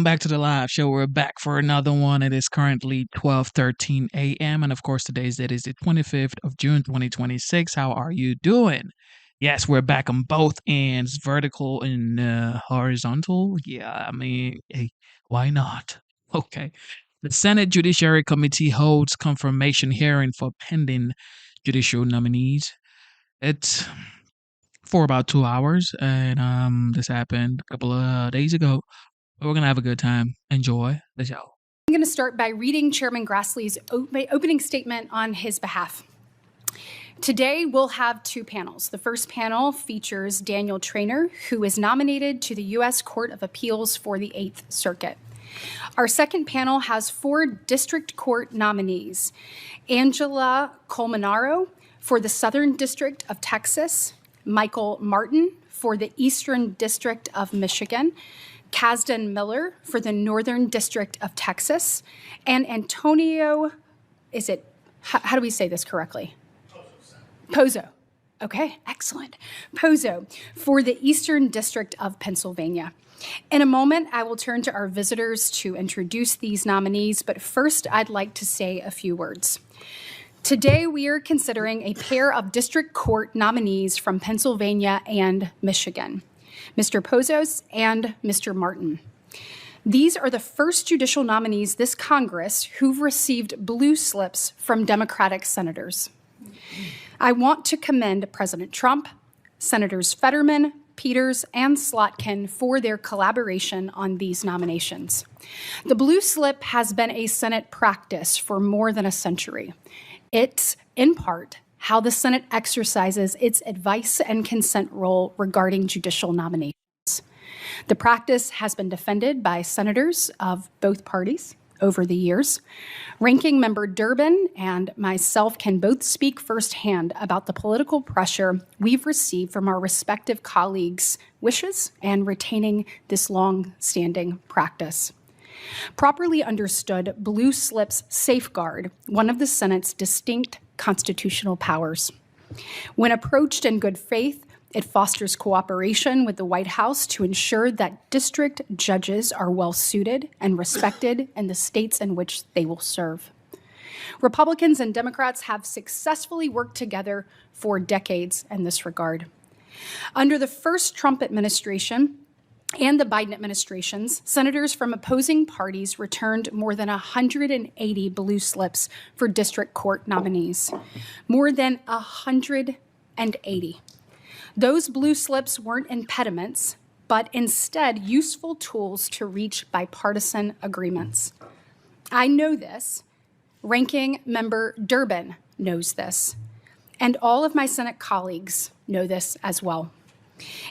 Back to the live show. We're back for another one. It is currently 12:13 a.m. And of course, today's date is the 25th of June, 2026. How are you doing? Yes, we're back on both ends, vertical and horizontal. Yeah, I mean, hey, why not? Okay. The Senate Judiciary Committee holds confirmation hearing for pending judicial nominees. It's for about 2 hours, and this happened a couple of days ago. We're going to have a good time. Enjoy the show. I'm going to start by reading Chairman Grassley's opening statement on his behalf. Today, we'll have two panels. The first panel features Daniel Traynor, who is nominated to the U.S. Court of Appeals for the 8th Circuit. Our second panel has 4 district court nominees: Angela Colmenaro for the Southern District of Texas, Michael Martin for the Eastern District of Michigan, Kasdan Miller for the Northern District of Texas, and Antonio, how do we say this correctly? Pozo. Okay, excellent. Pozo for the Eastern District of Pennsylvania. In a moment, I will turn to our visitors to introduce these nominees, but first I'd like to say a few words. Today, we are considering a pair of district court nominees from Pennsylvania and Michigan, Mr. Pozos and Mr. Martin. These are the first judicial nominees this Congress who've received blue slips from Democratic senators. I want to commend President Trump, Senators Fetterman, Peters, and Slotkin for their collaboration on these nominations. The blue slip has been a Senate practice for more than a century. It's, in part, how the Senate exercises its advice and consent role regarding judicial nominations. The practice has been defended by senators of both parties over the years. Ranking Member Durbin and myself can both speak firsthand about the political pressure we've received from our respective colleagues' wishes and retaining this long-standing practice. Properly understood, blue slips safeguard one of the Senate's distinct constitutional powers. When approached in good faith, it fosters cooperation with the White House to ensure that district judges are well-suited and respected in the states in which they will serve. Republicans and Democrats have successfully worked together for decades in this regard. Under the first Trump administration and the Biden administrations, senators from opposing parties returned more than 180 blue slips for district court nominees. More than 180. Those blue slips weren't impediments, but instead useful tools to reach bipartisan agreements. I know this. Ranking Member Durbin knows this. And all of my Senate colleagues know this as well.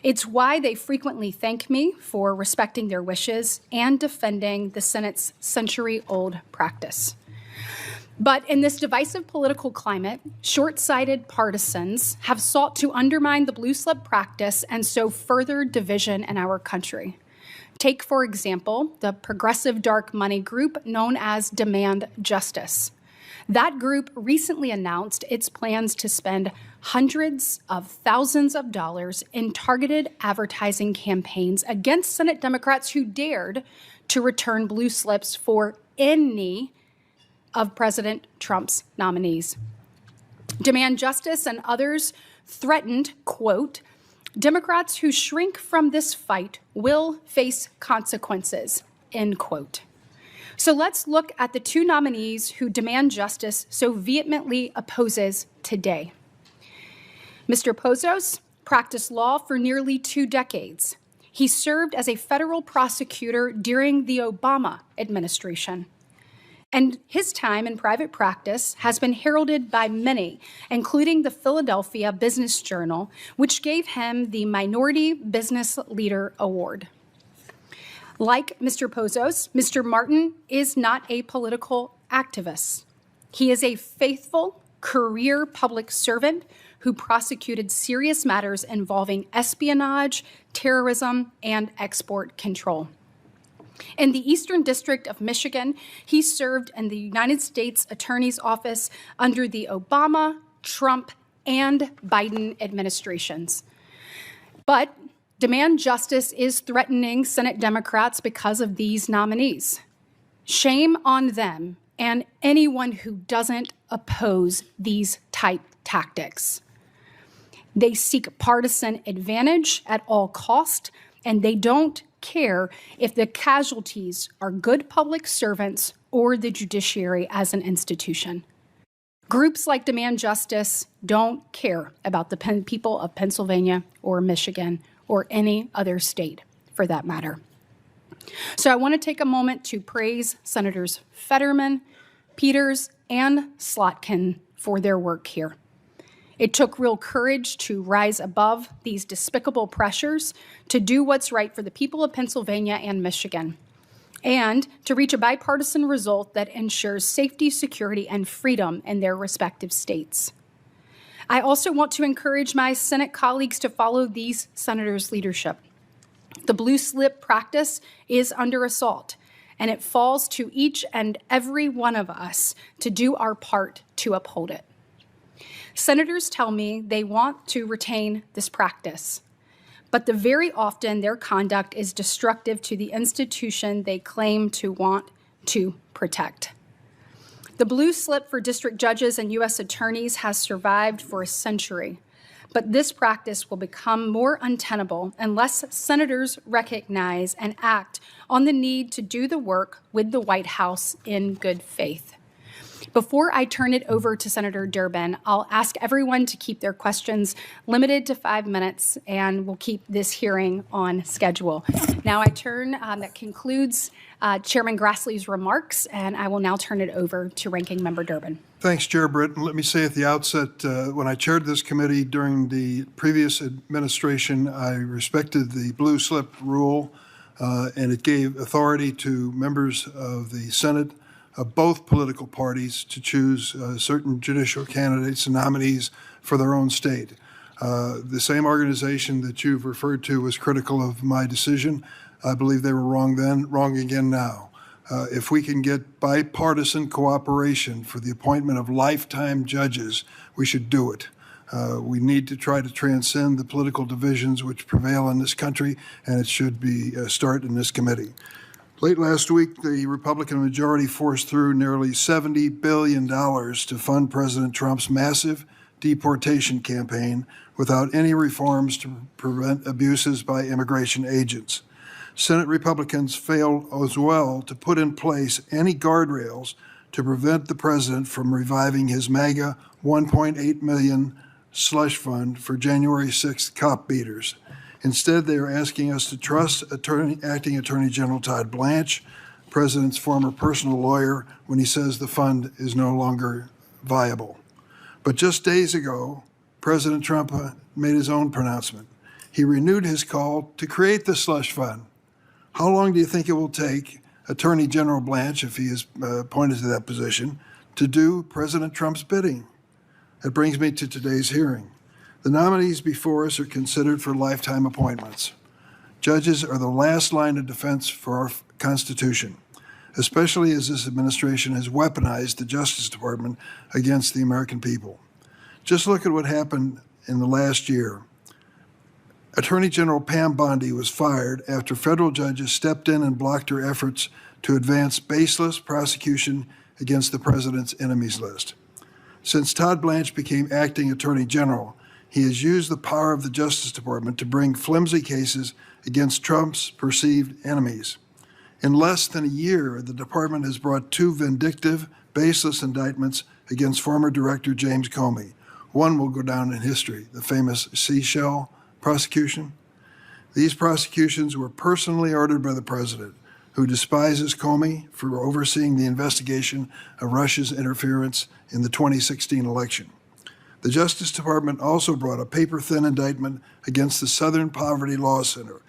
It's why they frequently thank me for respecting their wishes and defending the Senate's century-old practice. But in this divisive political climate, short-sighted partisans have sought to undermine the blue slip practice and sow further division in our country. Take, for example, the progressive dark money group known as Demand Justice. That group recently announced its plans to spend hundreds of thousands of dollars in targeted advertising campaigns against Senate Democrats who dared to return blue slips for any of President Trump's nominees. Demand Justice and others threatened, quote, Democrats who shrink from this fight will face consequences, end quote. So let's look at the two nominees who Demand Justice so vehemently opposes today. Mr. Pozos practiced law for nearly 2 decades. He served as a federal prosecutor during the Obama administration. And his time in private practice has been heralded by many, including the Philadelphia Business Journal, which gave him the Minority Business Leader Award. Like Mr. Pozos, Mr. Martin is not a political activist. He is a faithful career public servant who prosecuted serious matters involving espionage, terrorism, and export control. In the Eastern District of Michigan, he served in the United States Attorney's Office under the Obama, Trump, and Biden administrations. But Demand justice is threatening Senate Democrats because of these nominees. Shame on them and anyone who doesn't oppose these type tactics. They seek partisan advantage at all cost, and they don't care if the casualties are good public servants or the judiciary as an institution. Groups like Demand Justice don't care about the people of Pennsylvania or Michigan or any other state, for that matter. So I want to take a moment to praise Senators Fetterman, Peters, and Slotkin for their work here. It took real courage to rise above these despicable pressures to do what's right for the people of Pennsylvania and Michigan, and to reach a bipartisan result that ensures safety, security, and freedom in their respective states. I also want to encourage my Senate colleagues to follow these senators' leadership. The blue slip practice is under assault, and it falls to each and every one of us to do our part to uphold it. Senators tell me they want to retain this practice, but very often their conduct is destructive to the institution they claim to want to protect. The blue slip for district judges and U.S. attorneys has survived for a century, but this practice will become more untenable unless senators recognize and act on the need to do the work with the White House in good faith. Before I turn it over to Senator Durbin, I'll ask everyone to keep their questions limited to 5 minutes, and we'll keep this hearing on schedule. Now that concludes Chairman Grassley's remarks, and I will now turn it over to Ranking Member Durbin. Thanks, Chair Britton. Let me say at the outset, when I chaired this committee during the previous administration, I respected the blue slip rule, and it gave authority to members of the Senate of both political parties to choose certain judicial candidates and nominees for their own state. The same organization that you've referred to was critical of my decision. I believe they were wrong then, wrong again now. If we can get bipartisan cooperation for the appointment of lifetime judges, we should do it. We need to try to transcend the political divisions which prevail in this country, and it should be start in this committee. Late last week, the Republican majority forced through nearly $70 billion to fund President Trump's massive deportation campaign without any reforms to prevent abuses by immigration agents. Senate Republicans failed as well to put in place any guardrails to prevent the president from reviving his MAGA $1.8 million slush fund for January 6th cop beaters. Instead, they are asking us to trust Acting Attorney General Todd Blanche, the president's former personal lawyer, when he says the fund is no longer viable. But just days ago, President Trump made his own pronouncement. He renewed his call to create the slush fund. How long do you think it will take Attorney General Blanche, if he is appointed to that position, to do President Trump's bidding? That brings me to today's hearing. The nominees before us are considered for lifetime appointments. Judges are the last line of defense for our Constitution, especially as this administration has weaponized the Justice Department against the American people. Just look at what happened in the last year. Attorney General Pam Bondi was fired after federal judges stepped in and blocked her efforts to advance baseless prosecution against the president's enemies list. Since Todd Blanche became acting Attorney General, he has used the power of the Justice Department to bring flimsy cases against Trump's perceived enemies. In less than a year, the department has brought 2 vindictive, baseless indictments against former Director James Comey. One will go down in history, the famous Seashell prosecution. These prosecutions were personally ordered by the president, who despises Comey for overseeing the investigation of Russia's interference in the 2016 election. The Justice Department also brought a paper-thin indictment against the Southern Poverty Law Center,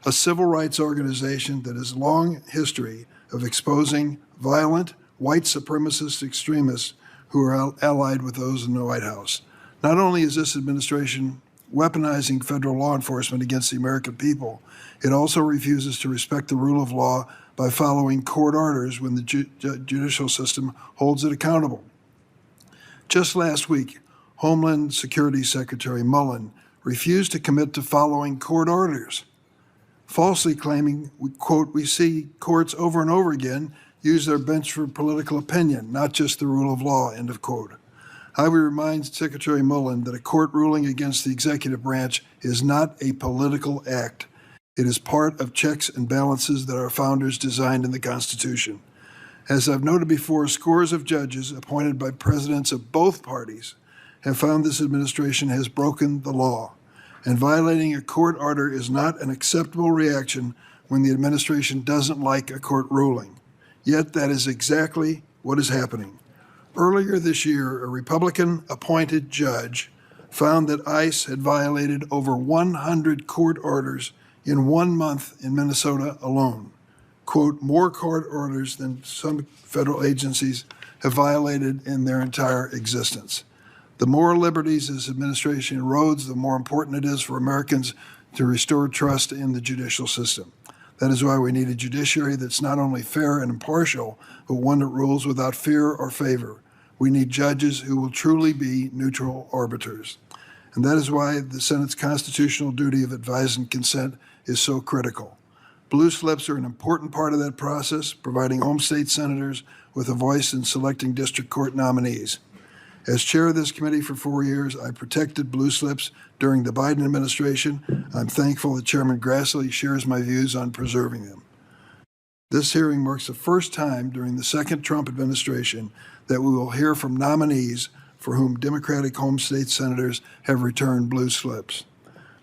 a civil rights organization that has a long history of exposing violent, white supremacist extremists who are allied with those in the White House. Not only is this administration weaponizing federal law enforcement against the American people, it also refuses to respect the rule of law by following court orders when the judicial system holds it accountable. Just last week, Homeland Security Secretary Mullen refused to commit to following court orders, falsely claiming, quote, "We see courts over and over again use their bench for political opinion, not just the rule of law," end of quote. I would remind Secretary Mullen that a court ruling against the executive branch is not a political act. It is part of checks and balances that our founders designed in the Constitution. As I've noted before, scores of judges appointed by presidents of both parties have found this administration has broken the law, and violating a court order is not an acceptable reaction when the administration doesn't like a court ruling. Yet that is exactly what is happening. Earlier this year, a Republican-appointed judge found that ICE had violated over 100 court orders in 1 month in Minnesota alone. Quote, "More court orders than some federal agencies have violated in their entire existence." The more liberties this administration erodes, the more important it is for Americans to restore trust in the judicial system. That is why we need a judiciary that's not only fair and impartial, but one that rules without fear or favor. We need judges who will truly be neutral arbiters. And that is why the Senate's constitutional duty of advise and consent is so critical. Blue slips are an important part of that process, providing home state senators with a voice in selecting district court nominees. As chair of this committee for 4 years, I protected blue slips during the Biden administration. I'm thankful that Chairman Grassley shares my views on preserving them. This hearing marks the first time during the second Trump administration that we will hear from nominees for whom Democratic home state senators have returned blue slips.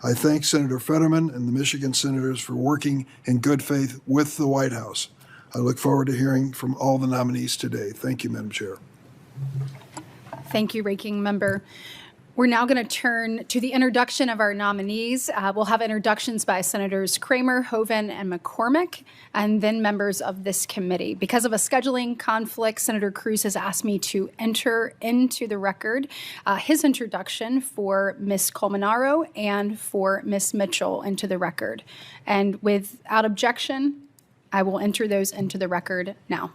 I thank Senator Fetterman and the Michigan senators for working in good faith with the White House. I look forward to hearing from all the nominees today. Thank you, Madam Chair. Thank you, Ranking Member. We're now going to turn to the introduction of our nominees. We'll have introductions by Senators Kramer, Hoeven, and McCormick, and then members of this committee. Because of a scheduling conflict, Senator Cruz has asked me to enter into the record his introduction for Ms. Colmenaro and for Ms. Mitchell into the record. And without objection, I will enter those into the record now.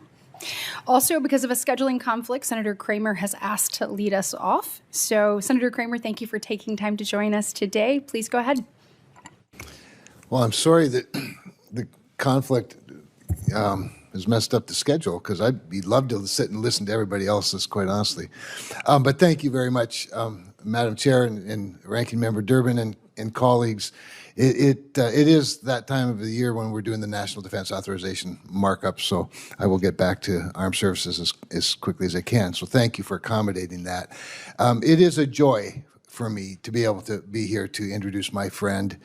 Also, because of a scheduling conflict, Senator Kramer has asked to lead us off. So, Senator Kramer, thank you for taking time to join us today. Please go ahead. Well, I'm sorry that the conflict has messed up the schedule, because I'd love to sit and listen to everybody else's, quite honestly. But thank you very much, Madam Chair and Ranking Member Durbin and colleagues. It is that time of the year when we're doing the National Defense Authorization markup, so I will get back to armed services as quickly as I can. So thank you for accommodating that. It is a joy for me to be able to be here to introduce my friend,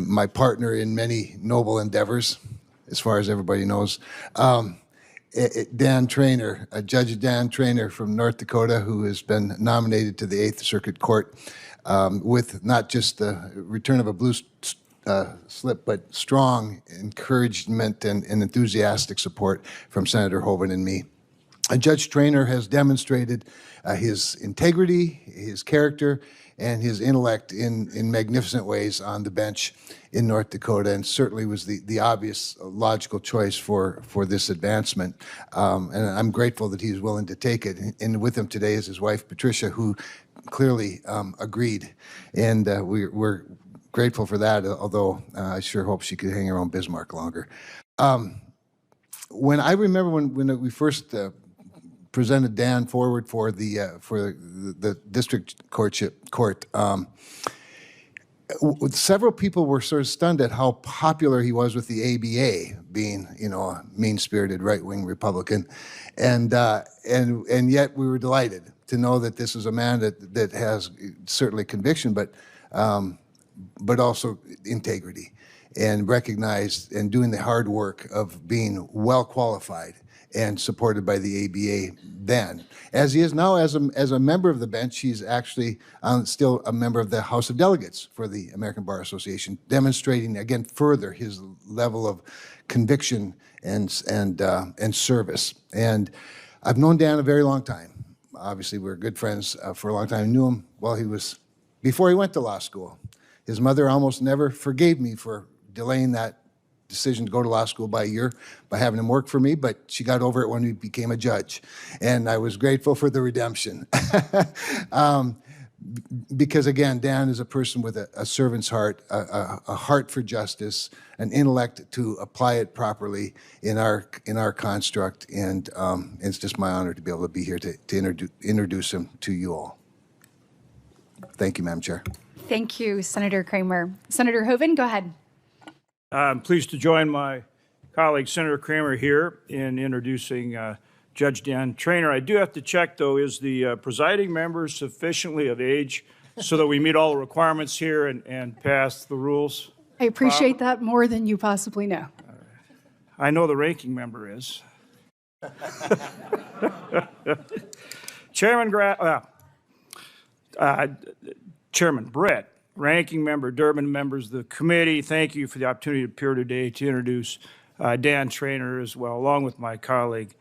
my partner in many noble endeavors, as far as everybody knows, Dan Traynor, Judge Dan Traynor from North Dakota, who has been nominated to the 8th Circuit Court with not just the return of a blue slip, but strong encouragement and enthusiastic support from Senator Hoeven and me. Judge Traynor has demonstrated his integrity, his character, and his intellect in magnificent ways on the bench in North Dakota, and certainly was the obvious logical choice for this advancement. And I'm grateful that he's willing to take it. And with him today is his wife, Patricia, who clearly agreed. And we're grateful for that, although I sure hope she could hang around Bismarck longer. When I remember when we first presented Dan forward for the district court, several people were sort of stunned at how popular he was with the ABA, being a mean-spirited right-wing Republican, and yet we were delighted to know that this is a man that has certainly conviction, but also integrity, and recognized and doing the hard work of being well qualified and supported by the ABA then. As he is now as a member of the bench, he's actually still a member of the House of Delegates for the American Bar Association, demonstrating again further his level of conviction and service. And I've known Dan a very long time. Obviously, we're good friends for a long time. I knew him before he went to law school. His mother almost never forgave me for delaying that decision to go to law school by a year by having him work for me, but she got over it when he became a judge, and I was grateful for the redemption. because again, Dan is a person with a servant's heart, a heart for justice, an intellect to apply it properly in our construct, and it's just my honor to be able to be here to introduce him to you all. Thank you, Madam Chair. Thank you, Senator Kramer. Senator Hoeven, go ahead. I'm pleased to join my colleague, Senator Kramer, here in introducing Judge Dan Traynor. I do have to check, though, is the presiding member sufficiently of age so that we meet all the requirements here and pass the rules? I appreciate that more than you possibly know. I know the ranking member is. Chairman Britt, ranking member, Durbin, members of the committee, thank you for the opportunity to appear today to introduce Dan Traynor as well, along with my colleague,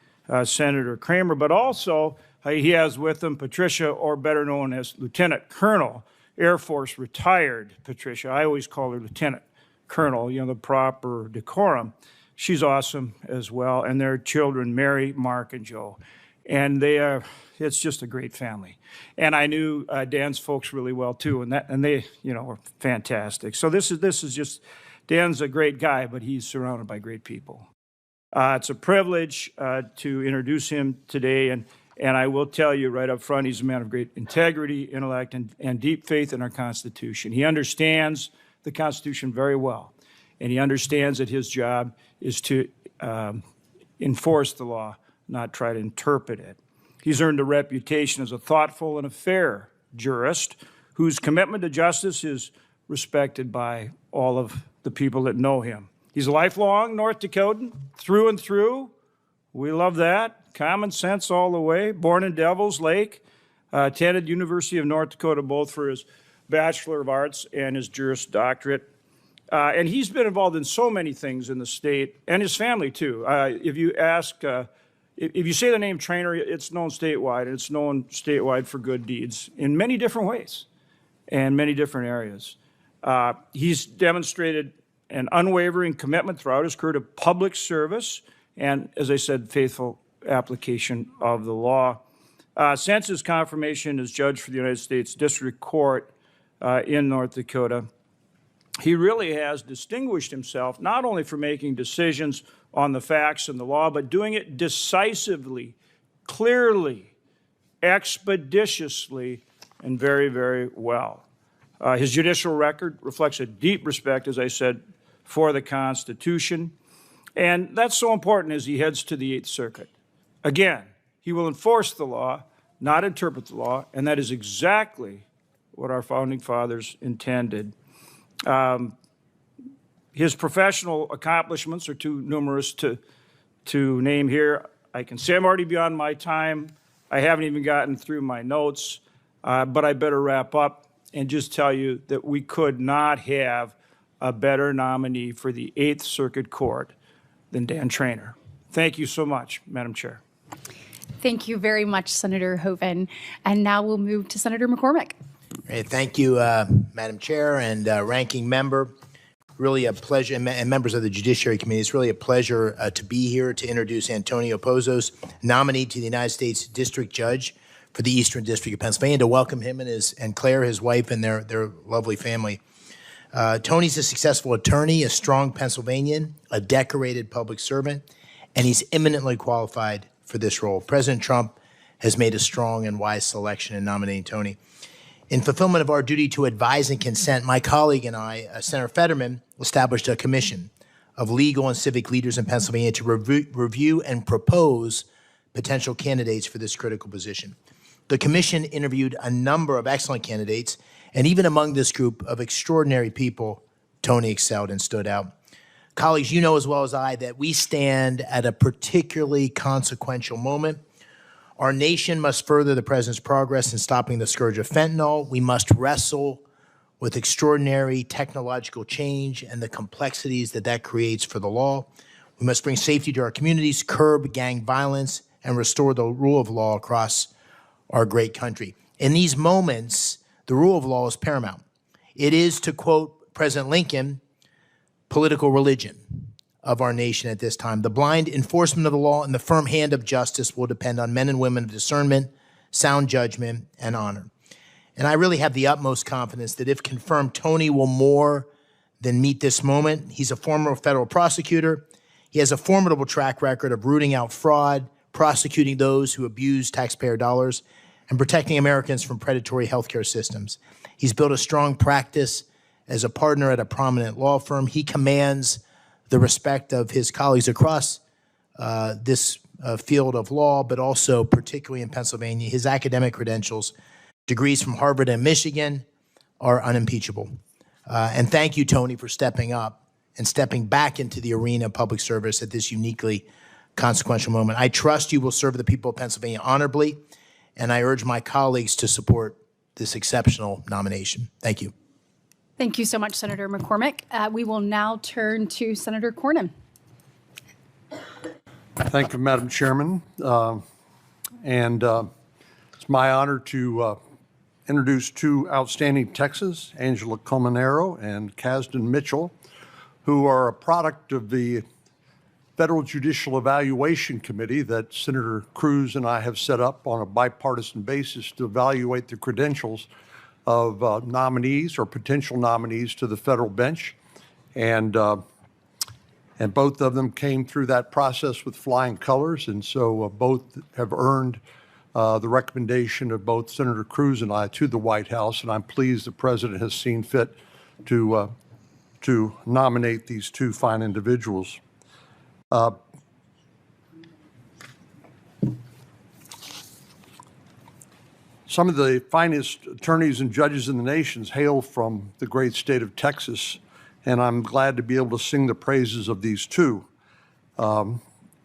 Senator Kramer, but also he has with him Patricia, or better known as Lieutenant Colonel, Air Force retired Patricia. I always call her Lieutenant Colonel, the proper decorum. She's awesome as well, and their children, Mary, Mark, and Joe. And it's just a great family. And I knew Dan's folks really well too, and they, were fantastic. So this is just, Dan's a great guy, but he's surrounded by great people. It's a privilege to introduce him today, and I will tell you right up front, he's a man of great integrity, intellect, and deep faith in our Constitution. He understands the Constitution very well, and he understands that his job is to enforce the law, not try to interpret it. He's earned a reputation as a thoughtful and a fair jurist whose commitment to justice is respected by all of the people that know him. He's a lifelong North Dakotan, through and through. We love that. Common sense all the way. Born in Devil's Lake, attended University of North Dakota both for his Bachelor of Arts and his Juris Doctorate. And he's been involved in so many things in the state, and his family too. If you ask, if you say the name Traynor, it's known statewide, and it's known statewide for good deeds in many different ways and many different areas. He's demonstrated an unwavering commitment throughout his career to public service and, as I said, faithful application of the law. Since his confirmation as judge for the United States District Court in North Dakota, he really has distinguished himself not only for making decisions on the facts and the law, but doing it decisively, clearly, expeditiously, and very, very well. His judicial record reflects a deep respect, as I said, for the Constitution, and that's so important as he heads to the Eighth Circuit. Again, he will enforce the law, not interpret the law, and that is exactly what our founding fathers intended. His professional accomplishments are too numerous to name here. I can say I'm already beyond my time. I haven't even gotten through my notes, but I better wrap up and just tell you that we could not have a better nominee for the Eighth Circuit Court than Dan Traynor. Thank you so much, Madam Chair. Thank you very much, Senator Hoeven. And now we'll move to Senator McCormick. Great. Thank you, Madam Chair and Ranking Member. Really a pleasure, and members of the Judiciary Committee. It's really a pleasure to be here to introduce Antonio Pozos, nominee to the United States District Judge for the Eastern District of Pennsylvania, to welcome him and Claire, his wife, and their lovely family. Tony's a successful attorney, a strong Pennsylvanian, a decorated public servant, and he's eminently qualified for this role. President Trump has made a strong and wise selection in nominating Tony. In fulfillment of our duty to advise and consent, my colleague and I, Senator Fetterman, established a commission of legal and civic leaders in Pennsylvania to review and propose potential candidates for this critical position. The commission interviewed a number of excellent candidates, and even among this group of extraordinary people, Tony excelled and stood out. Colleagues, you know as well as I that we stand at a particularly consequential moment. Our nation must further the president's progress in stopping the scourge of fentanyl. We must wrestle with extraordinary technological change and the complexities that creates for the law. We must bring safety to our communities, curb gang violence, and restore the rule of law across our great country. In these moments, the rule of law is paramount. It is, to quote President Lincoln, political religion of our nation at this time. The blind enforcement of the law and the firm hand of justice will depend on men and women of discernment, sound judgment, and honor. And I really have the utmost confidence that if confirmed, Tony will more than meet this moment. He's a former federal prosecutor. He has a formidable track record of rooting out fraud, prosecuting those who abuse taxpayer dollars, and protecting Americans from predatory healthcare systems. He's built a strong practice as a partner at a prominent law firm. He commands the respect of his colleagues across this field of law, but also particularly in Pennsylvania. His academic credentials, degrees from Harvard and Michigan, are unimpeachable. And thank you, Tony, for stepping up and stepping back into the arena of public service at this uniquely consequential moment. I trust you will serve the people of Pennsylvania honorably, and I urge my colleagues to support this exceptional nomination. Thank you. Thank you so much, Senator McCormick. We will now turn to Senator Cornyn. Thank you, Madam Chairman. It's my honor to introduce two outstanding Texans, Angela Colmenero and Kasdan Mitchell, who are a product of the Federal Judicial Evaluation Committee that Senator Cruz and I have set up on a bipartisan basis to evaluate the credentials of nominees or potential nominees to the federal bench. And both of them came through that process with flying colors, and so both have earned the recommendation of both Senator Cruz and I to the White House, and I'm pleased the President has seen fit to nominate these two fine individuals. Some of the finest attorneys and judges in the nation hail from the great state of Texas, and I'm glad to be able to sing the praises of these two.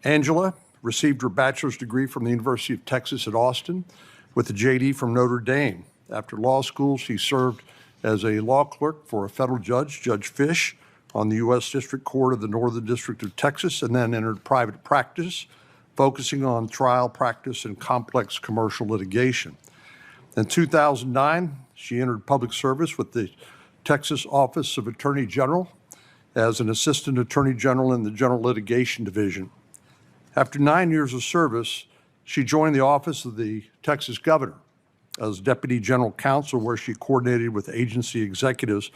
Angela received her bachelor's degree from the University of Texas at Austin with a JD from Notre Dame. After law school, she served as a law clerk for a federal judge, Judge Fish, on the U.S. District Court of the Northern District of Texas, and then entered private practice, focusing on trial practice and complex commercial litigation. In 2009, she entered public service with the Texas Office of Attorney General as an assistant attorney general in the General Litigation Division. After 9 years of service, she joined the office of the Texas governor as deputy general counsel, where she coordinated with agency executives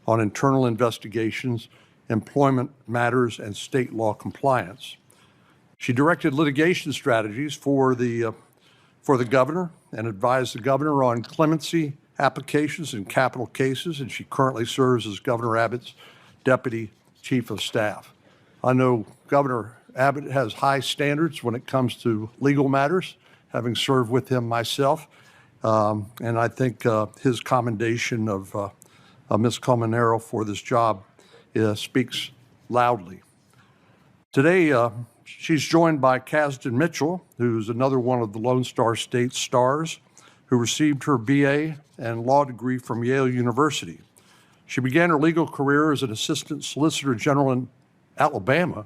on internal investigations, employment matters, and state law compliance. She directed litigation strategies for the governor and advised the governor on clemency applications in capital cases, and she currently serves as Governor Abbott's deputy chief of staff. I know Governor Abbott has high standards when it comes to legal matters, having served with him myself, and I think his commendation of Ms. Colmenero for this job speaks loudly. Today, she's joined by Kasdan Mitchell, who's another one of the Lone Star State stars, who received her BA and law degree from Yale University. She began her legal career as an assistant solicitor general in Alabama,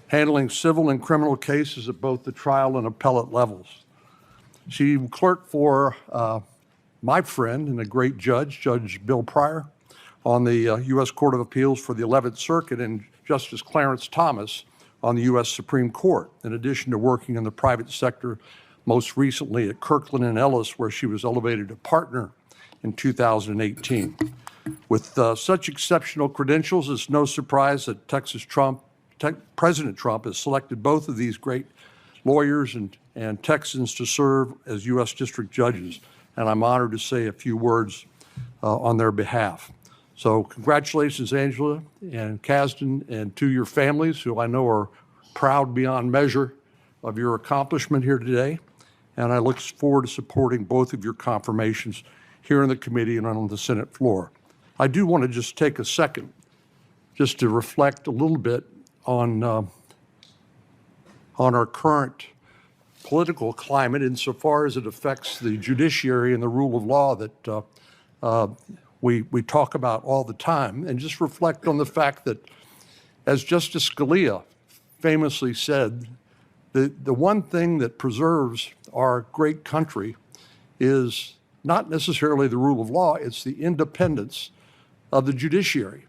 handling civil and criminal cases at both the trial and appellate levels. She clerked for my friend and a great judge, Judge Bill Pryor, on the U.S. Court of Appeals for the 11th Circuit, and Justice Clarence Thomas on the U.S. Supreme Court, in addition to working in the private sector, most recently at Kirkland & Ellis, where she was elevated to partner in 2018. With such exceptional credentials, it's no surprise that President Trump has selected both of these great lawyers and Texans to serve as U.S. district judges, and I'm honored to say a few words on their behalf. So congratulations, Angela and Kasdan, and to your families, who I know are proud beyond measure of your accomplishment here today. And I look forward to supporting both of your confirmations here in the committee and on the Senate floor. I do want to just take a second just to reflect a little bit on our current political climate insofar as it affects the judiciary and the rule of law that we talk about all the time, and just reflect on the fact that, as Justice Scalia famously said, the one thing that preserves our great country is not necessarily the rule of law, it's the independence of the judiciary.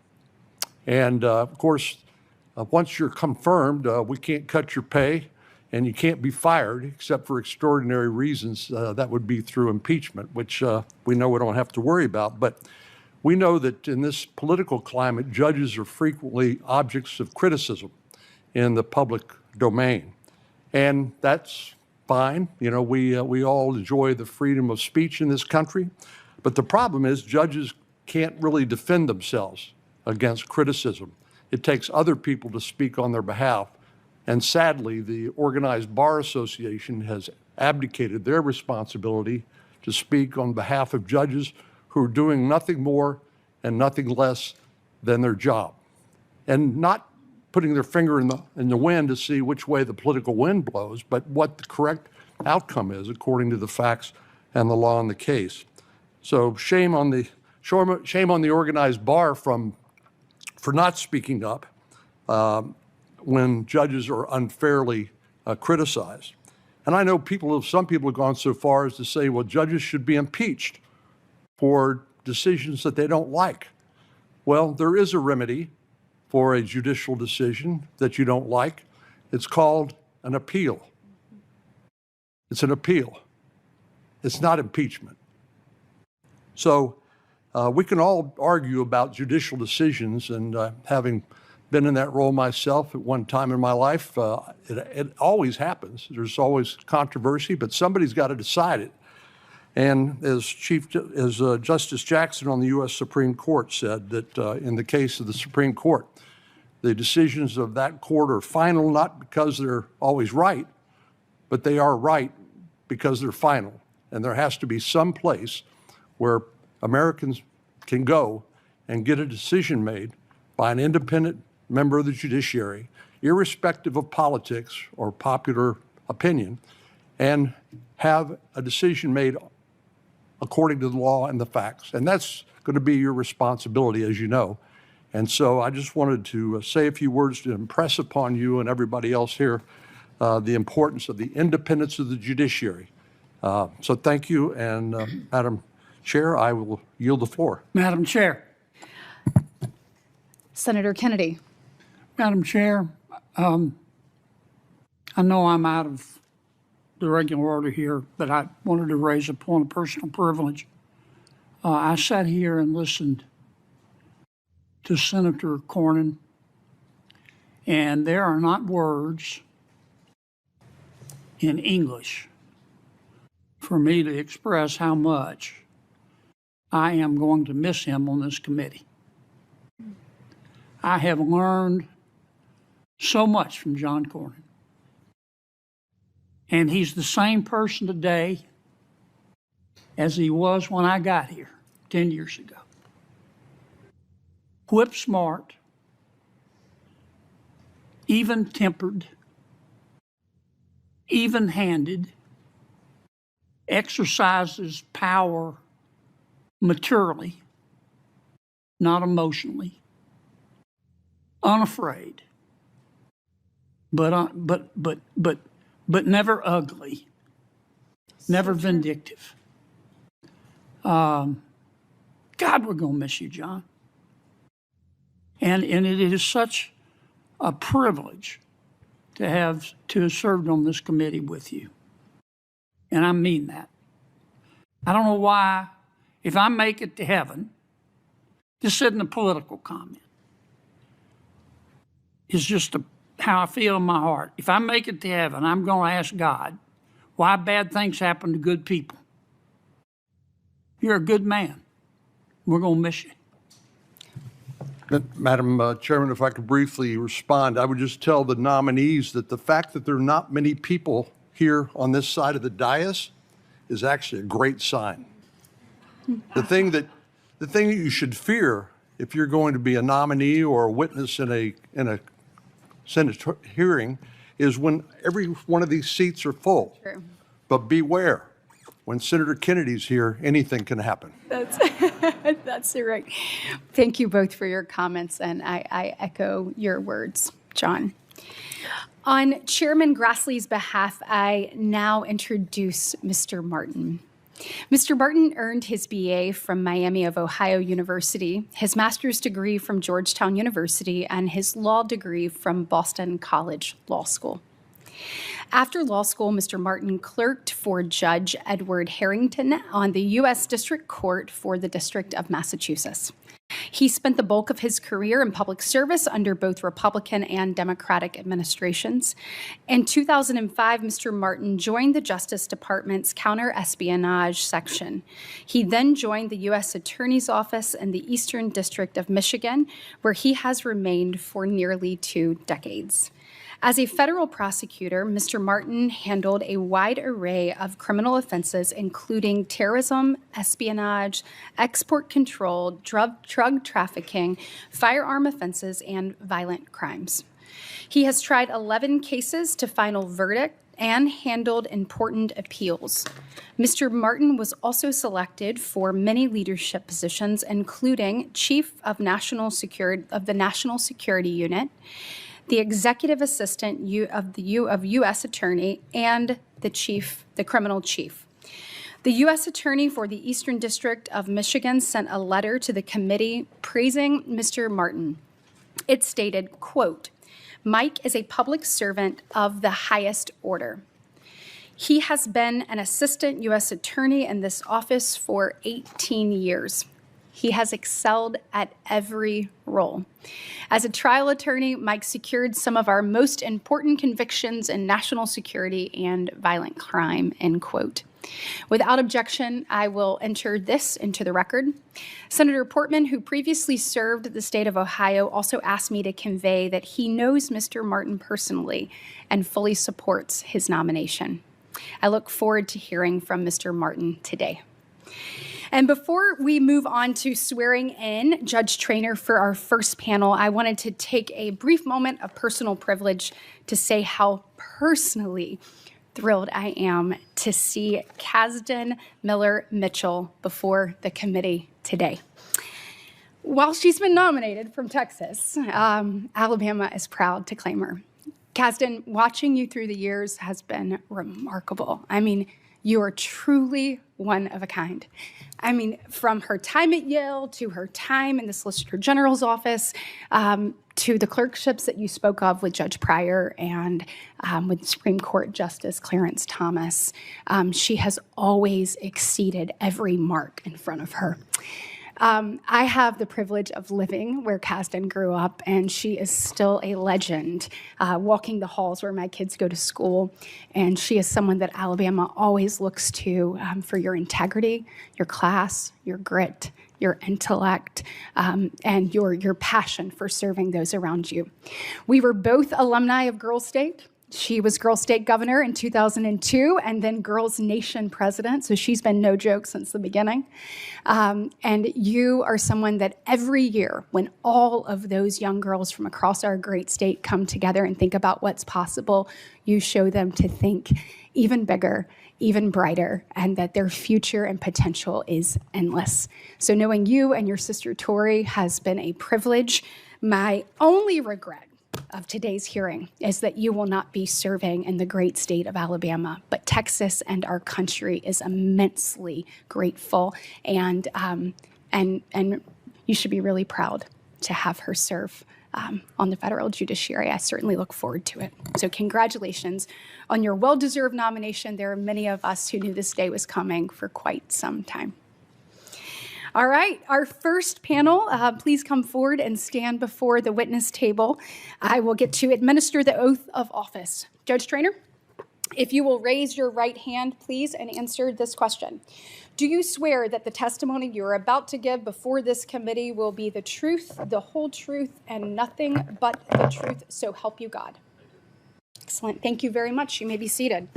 And of course, once you're confirmed, we can't cut your pay, and you can't be fired except for extraordinary reasons. That would be through impeachment, which we know we don't have to worry about. But we know that in this political climate, judges are frequently objects of criticism in the public domain. And that's fine. You know, we all enjoy the freedom of speech in this country. But the problem is judges can't really defend themselves against criticism. It takes other people to speak on their behalf. And sadly, the Organized Bar Association has abdicated their responsibility to speak on behalf of judges who are doing nothing more and nothing less than their job, and not putting their finger in the wind to see which way the political wind blows, but what the correct outcome is according to the facts and the law in the case. So shame on the organized bar for not speaking up when judges are unfairly criticized. And I know some people have gone so far as to say, well, judges should be impeached for decisions that they don't like. Well, there is a remedy for a judicial decision that you don't like. It's called an appeal. It's an appeal. It's not impeachment. So we can all argue about judicial decisions, and having been in that role myself at one time in my life, it always happens. There's always controversy, but somebody's got to decide it. And as Justice Jackson on the U.S. Supreme Court said, that in the case of the Supreme Court, the decisions of that court are final not because they're always right, but they are right because they're final. And there has to be some place where Americans can go and get a decision made by an independent member of the judiciary, irrespective of politics or popular opinion, and have a decision made according to the law and the facts. And that's going to be your responsibility, as you know. And so I just wanted to say a few words to impress upon you and everybody else here the importance of the independence of the judiciary. So thank you, and Madam Chair, I will yield the floor. Madam Chair. Senator Kennedy. Madam Chair, I know I'm out of the regular order here, but I wanted to raise a point of personal privilege. I sat here and listened to Senator Cornyn, and there are not words in English for me to express how much I am going to miss him on this committee. I have learned so much from John Cornyn. And he's the same person today as he was when I got here 10 years ago. Whip smart, even-tempered, even-handed, exercises power maturely, not emotionally, unafraid, but never ugly, never vindictive. God, we're going to miss you, John. And it is such a privilege to have served on this committee with you. And I mean that. I don't know why, if I make it to heaven, this isn't a political comment. It's just how I feel in my heart. If I make it to heaven, I'm going to ask God why bad things happen to good people. You're a good man. We're going to miss you. Madam Chairman, if I could briefly respond, I would just tell the nominees that the fact that there are not many people here on this side of the dais is actually a great sign. The thing that you should fear if you're going to be a nominee or a witness in a Senate hearing is when every one of these seats are full. True. But beware, when Senator Kennedy's here, anything can happen. That's right. Thank you both for your comments, and I echo your words, John. On Chairman Grassley's behalf, I now introduce Mr. Martin. Mr. Martin earned his BA from Miami of Ohio University, his master's degree from Georgetown University, and his law degree from Boston College Law School. After law school, Mr. Martin clerked for Judge Edward Harrington on the U.S. District Court for the District of Massachusetts. He spent the bulk of his career in public service under both Republican and Democratic administrations. In 2005, Mr. Martin joined the Justice Department's counter-espionage section. He then joined the U.S. Attorney's Office in the Eastern District of Michigan, where he has remained for nearly 2 decades. As a federal prosecutor, Mr. Martin handled a wide array of criminal offenses, including terrorism, espionage, export control, drug trafficking, firearm offenses, and violent crimes. He has tried 11 cases to final verdict and handled important appeals. Mr. Martin was also selected for many leadership positions, including Chief of the National Security Unit, the Executive Assistant of U.S. Attorney, and the Criminal Chief. The U.S. Attorney for the Eastern District of Michigan sent a letter to the committee praising Mr. Martin. It stated, quote, "Mike is a public servant of the highest order. He has been an assistant U.S. attorney in this office for 18 years. He has excelled at every role. As a trial attorney, Mike secured some of our most important convictions in national security and violent crime," end quote. Without objection, I will enter this into the record. Senator Portman, who previously served the state of Ohio, also asked me to convey that he knows Mr. Martin personally and fully supports his nomination. I look forward to hearing from Mr. Martin today. And before we move on to swearing in Judge Traynor for our first panel, I wanted to take a brief moment of personal privilege to say how personally thrilled I am to see Kasdan Miller Mitchell before the committee today. While she's been nominated from Texas, Alabama is proud to claim her. Kasdan, watching you through the years has been remarkable. I mean, you are truly one of a kind. I mean, from her time at Yale to her time in the Solicitor General's office, to the clerkships that you spoke of with Judge Pryor and with Supreme Court Justice Clarence Thomas, she has always exceeded every mark in front of her. I have the privilege of living where Kasdan grew up, and she is still a legend, walking the halls where my kids go to school. And she is someone that Alabama always looks to for your integrity, your class, your grit, your intellect, and your passion for serving those around you. We were both alumni of Girls State. She was Girls State Governor in 2002 and then Girls Nation President, so she's been no joke since the beginning. And you are someone that every year, when all of those young girls from across our great state come together and think about what's possible, you show them to think even bigger, even brighter, and that their future and potential is endless. So knowing you and your sister Tori has been a privilege. My only regret of today's hearing is that you will not be serving in the great state of Alabama, but Texas and our country is immensely grateful, and you should be really proud to have her serve on the federal judiciary. I certainly look forward to it. So congratulations on your well-deserved nomination. There are many of us who knew this day was coming for quite some time. All right, our first panel, please come forward and stand before the witness table. I will get to administer the oath of office. Judge Traynor, if you will raise your right hand, please, and answer this question. Do you swear that the testimony you are about to give before this committee will be the truth, the whole truth, and nothing but the truth, so help you God? Excellent. Thank you very much. You may be seated.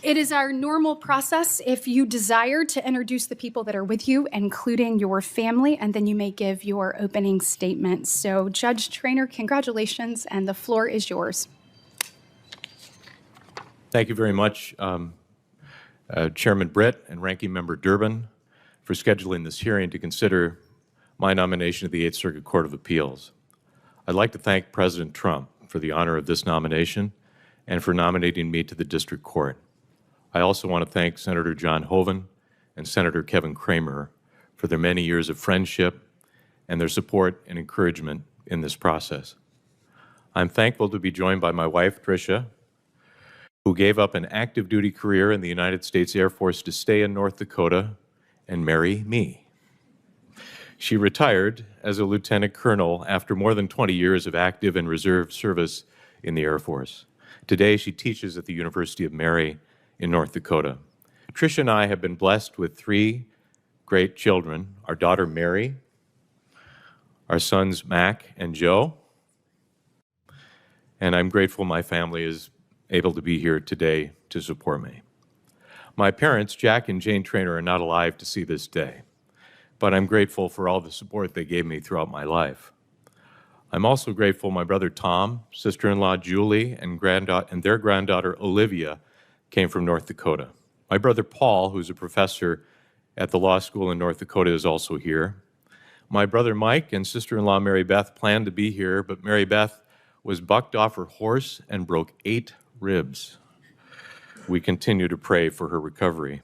It is our normal process if you desire to introduce the people that are with you, including your family, and then you may give your opening statement. So, Judge Traynor, congratulations, and the floor is yours. Thank you very much, Chairman Britt and Ranking Member Durbin, for scheduling this hearing to consider my nomination to the Eighth Circuit Court of Appeals. I'd like to thank President Trump for the honor of this nomination and for nominating me to the District Court. I also want to thank Senator John Hoeven and Senator Kevin Cramer for their many years of friendship and their support and encouragement in this process. I'm thankful to be joined by my wife, Tricia, who gave up an active duty career in the United States Air Force to stay in North Dakota and marry me. She retired as a lieutenant colonel after more than 20 years of active and reserve service in the Air Force. Today, she teaches at the University of Mary in North Dakota. Tricia and I have been blessed with 3 great children, our daughter Mary, our sons Mac and Joe, and I'm grateful my family is able to be here today to support me. My parents, Jack and Jane Traynor, are not alive to see this day, but I'm grateful for all the support they gave me throughout my life. I'm also grateful my brother Tom, sister-in-law Julie, and their granddaughter Olivia came from North Dakota. My brother Paul, who's a professor at the law school in North Dakota, is also here. My brother Mike and sister-in-law Mary Beth planned to be here, but Mary Beth was bucked off her horse and broke 8 ribs. We continue to pray for her recovery.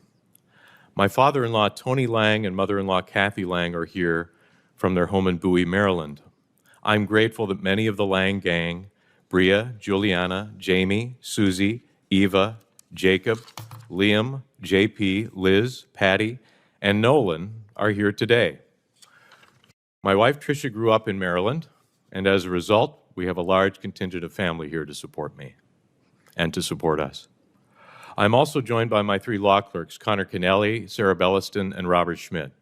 My father-in-law Tony Lang and mother-in-law Kathy Lang are here from their home in Bowie, Maryland. I'm grateful that many of the Lang gang, Bria, Juliana, Jamie, Susie, Eva, Jacob, Liam, JP, Liz, Patty, and Nolan are here today. My wife Tricia grew up in Maryland, and as a result, we have a large contingent of family here to support me and to support us. I'm also joined by my 3 law clerks, Connor Kennelly, Sarah Belliston, and Robert Schmidt.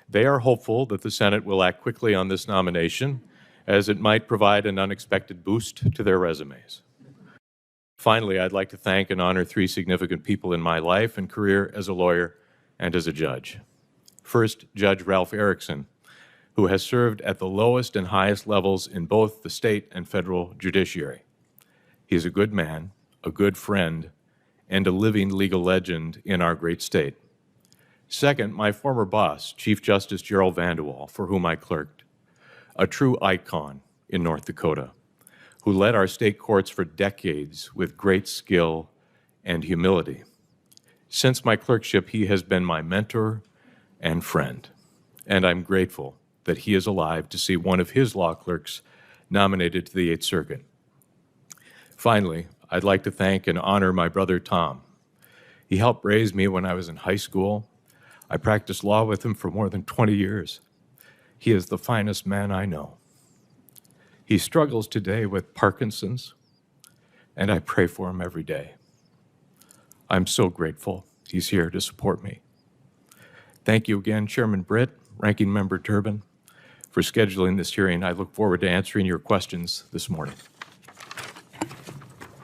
They are hopeful that the Senate will act quickly on this nomination, as it might provide an unexpected boost to their resumes. Finally, I'd like to thank and honor 3 significant people in my life and career as a lawyer and as a judge. First, Judge Ralph Erickson, who has served at the lowest and highest levels in both the state and federal judiciary. He is a good man, a good friend, and a living legal legend in our great state. Second, my former boss, Chief Justice Gerald Vandewall, for whom I clerked, a true icon in North Dakota, who led our state courts for decades with great skill and humility. Since my clerkship, he has been my mentor and friend, and I'm grateful that he is alive to see one of his law clerks nominated to the 8th Circuit. Finally, I'd like to thank and honor my brother Tom. He helped raise me when I was in high school. I practiced law with him for more than 20 years. He is the finest man I know. He struggles today with Parkinson's, and I pray for him every day. I'm so grateful he's here to support me. Thank you again, Chairman Britt, Ranking Member Durbin, for scheduling this hearing. I look forward to answering your questions this morning.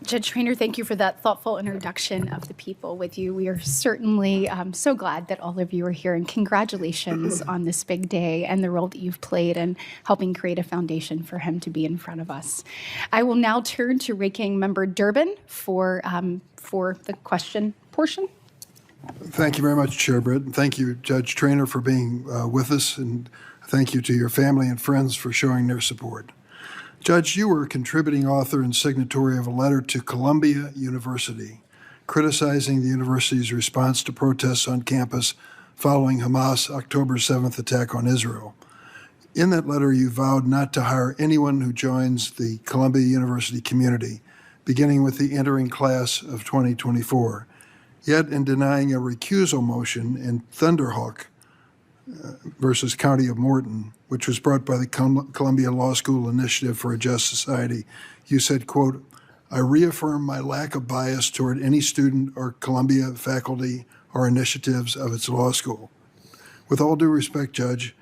Judge Traynor, thank you for that thoughtful introduction of the people with you. We are certainly so glad that all of you are here, and congratulations on this big day and the role that you've played in helping create a foundation for him to be in front of us. I will now turn to Ranking Member Durbin for the question portion. Thank you very much, Chair Britt. And thank you, Judge Traynor, for being with us. And thank you to your family and friends for showing their support. Judge, you were a contributing author and signatory of a letter to Columbia University criticizing the university's response to protests on campus following Hamas' October 7th attack on Israel. In that letter, you vowed not to hire anyone who joins the Columbia University community, beginning with the entering class of 2024. Yet, in denying a recusal motion in Thunderhawk versus County of Morton, which was brought by the Columbia Law School Initiative for a Just Society, you said, quote, "I reaffirm my lack of bias toward any student or Columbia faculty or initiatives of its law school." With all due respect, Judge,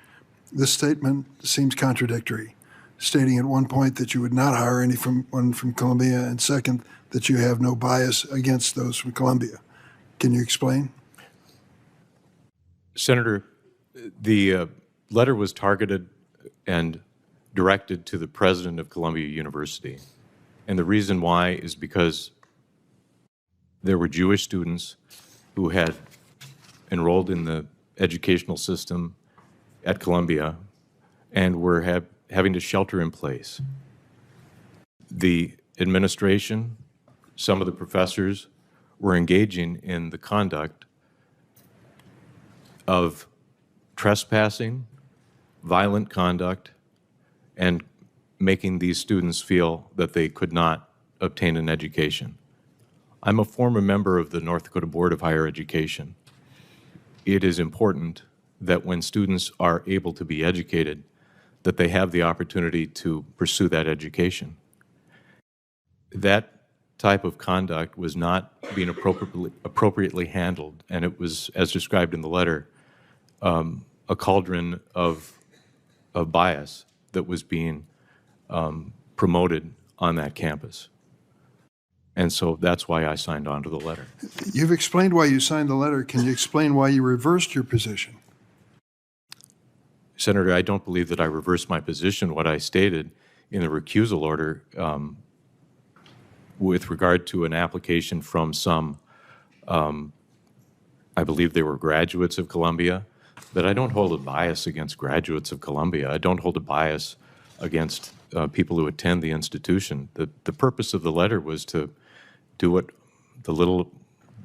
this statement seems contradictory, stating at one point that you would not hire anyone from Columbia, and second, that you have no bias against those from Columbia. Can you explain? Senator, the letter was targeted and directed to the president of Columbia University. And the reason why is because there were Jewish students who had enrolled in the educational system at Columbia and were having to shelter in place. The administration, some of the professors, were engaging in the conduct of trespassing, violent conduct, and making these students feel that they could not obtain an education. I'm a former member of the North Dakota Board of Higher Education. It is important that when students are able to be educated, that they have the opportunity to pursue that education. That type of conduct was not being appropriately handled, and it was, as described in the letter, a cauldron of bias that was being promoted on that campus. And so that's why I signed on to the letter. You've explained why you signed the letter. Can you explain why you reversed your position? Senator, I don't believe that I reversed my position. What I stated in the recusal order with regard to an application from some, I believe they were graduates of Columbia, but I don't hold a bias against graduates of Columbia. I don't hold a bias against people who attend the institution. The purpose of the letter was to do what the little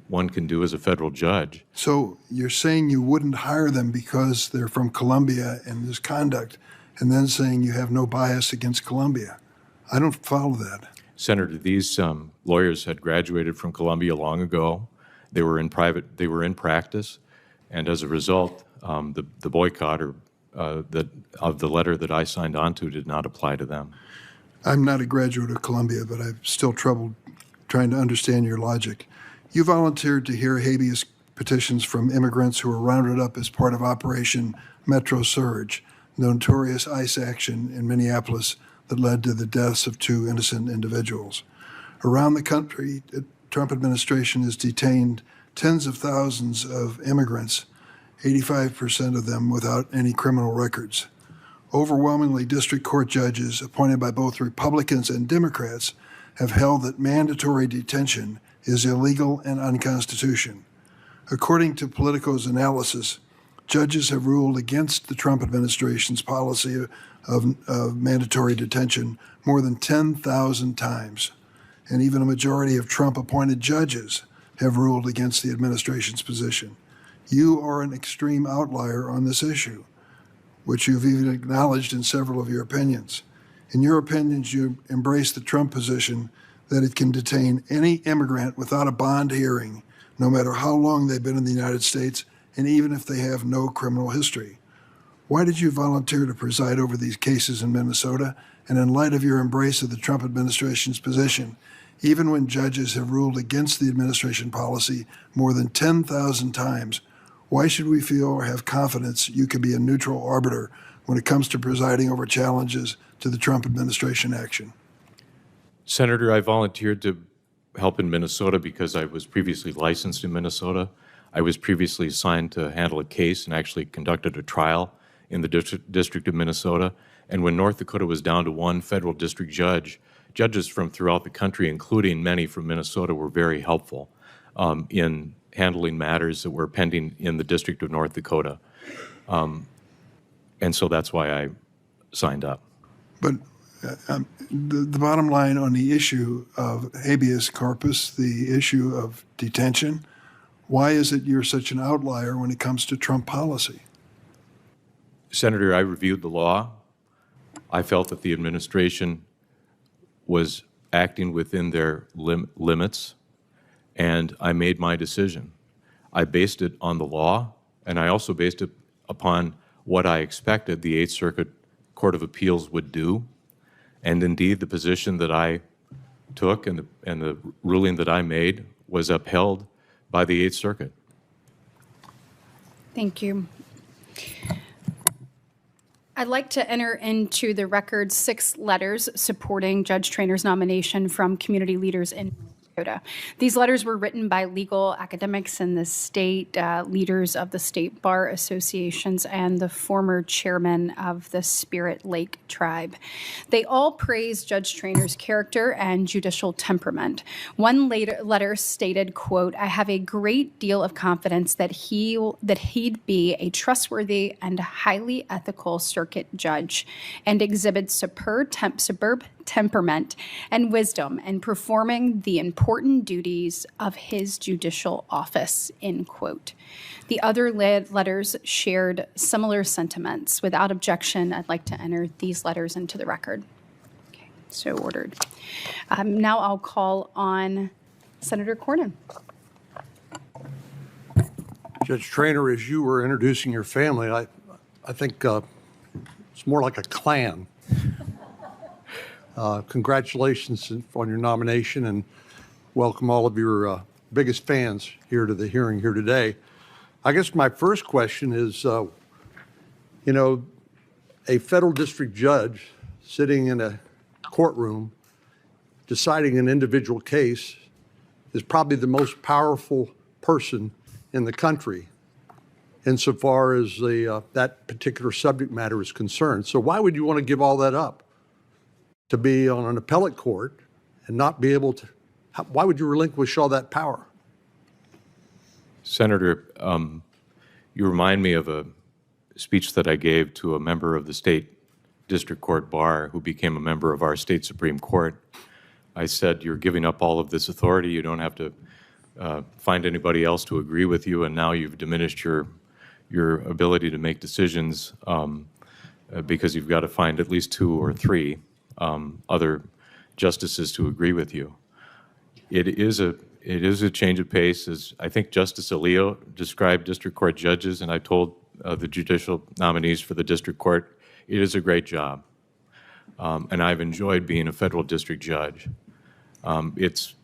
one can do as a federal judge. So you're saying you wouldn't hire them because they're from Columbia and this conduct, and then saying you have no bias against Columbia. I don't follow that. Senator, these lawyers had graduated from Columbia long ago. They were in practice, and as a result, the boycott of the letter that I signed on to did not apply to them. I'm not a graduate of Columbia, but I'm still troubled trying to understand your logic. You volunteered to hear habeas petitions from immigrants who were rounded up as part of Operation Metro Surge, the notorious ICE action in Minneapolis that led to the deaths of 2 innocent individuals. Around the country, the Trump administration has detained tens of thousands of immigrants, 85% of them without any criminal records. Overwhelmingly, district court judges appointed by both Republicans and Democrats have held that mandatory detention is illegal and unconstitutional. According to Politico's analysis, judges have ruled against the Trump administration's policy of mandatory detention more than 10,000 times, and even a majority of Trump-appointed judges have ruled against the administration's position. You are an extreme outlier on this issue, which you've even acknowledged in several of your opinions. In your opinions, you embrace the Trump position that it can detain any immigrant without a bond hearing, no matter how long they've been in the United States, and even if they have no criminal history. Why did you volunteer to preside over these cases in Minnesota? And in light of your embrace of the Trump administration's position, even when judges have ruled against the administration policy more than 10,000 times, why should we feel or have confidence you can be a neutral arbiter when it comes to presiding over challenges to the Trump administration action? Senator, I volunteered to help in Minnesota because I was previously licensed in Minnesota. I was previously assigned to handle a case and actually conducted a trial in the District of Minnesota. And when North Dakota was down to 1 federal district judge, judges from throughout the country, including many from Minnesota, were very helpful in handling matters that were pending in the District of North Dakota. And so that's why I signed up. But the bottom line on the issue of habeas corpus, the issue of detention, why is it you're such an outlier when it comes to Trump policy? Senator, I reviewed the law. I felt that the administration was acting within their limits, and I made my decision. I based it on the law, and I also based it upon what I expected the Eighth Circuit Court of Appeals would do. And indeed, the position that I took and the ruling that I made was upheld by the Eighth Circuit. Thank you. I'd like to enter into the record 6 letters supporting Judge Trainor's nomination from community leaders in Dakota. These letters were written by legal academics in the state, leaders of the state bar associations, and the former chairman of the Spirit Lake tribe. They all praise Judge Trainor's character and judicial temperament. One letter stated, quote, "I have a great deal of confidence that he'd be a trustworthy and highly ethical circuit judge and exhibits superb temperament and wisdom in performing the important duties of his judicial office," end quote. The other letters shared similar sentiments. Without objection, I'd like to enter these letters into the record. Okay, so ordered. Now I'll call on Senator Cornyn. Judge Traynor, as you were introducing your family, I think it's more like a clan. Congratulations on your nomination, and welcome all of your biggest fans here to the hearing here today. I guess my first question is, you know, a federal district judge sitting in a courtroom deciding an individual case is probably the most powerful person in the country insofar as that particular subject matter is concerned. So why would you want to give all that up to be on an appellate court and not be able to? Why would you relinquish all that power? Senator, you remind me of a speech that I gave to a member of the state district court bar who became a member of our state Supreme Court. I said, you're giving up all of this authority. You don't have to find anybody else to agree with you, and now you've diminished your ability to make decisions because you've got to find at least 2 or 3 other justices to agree with you. It is a change of pace, as I think Justice Alito described district court judges, and I told the judicial nominees for the district court, it is a great job. And I've enjoyed being a federal district judge. It's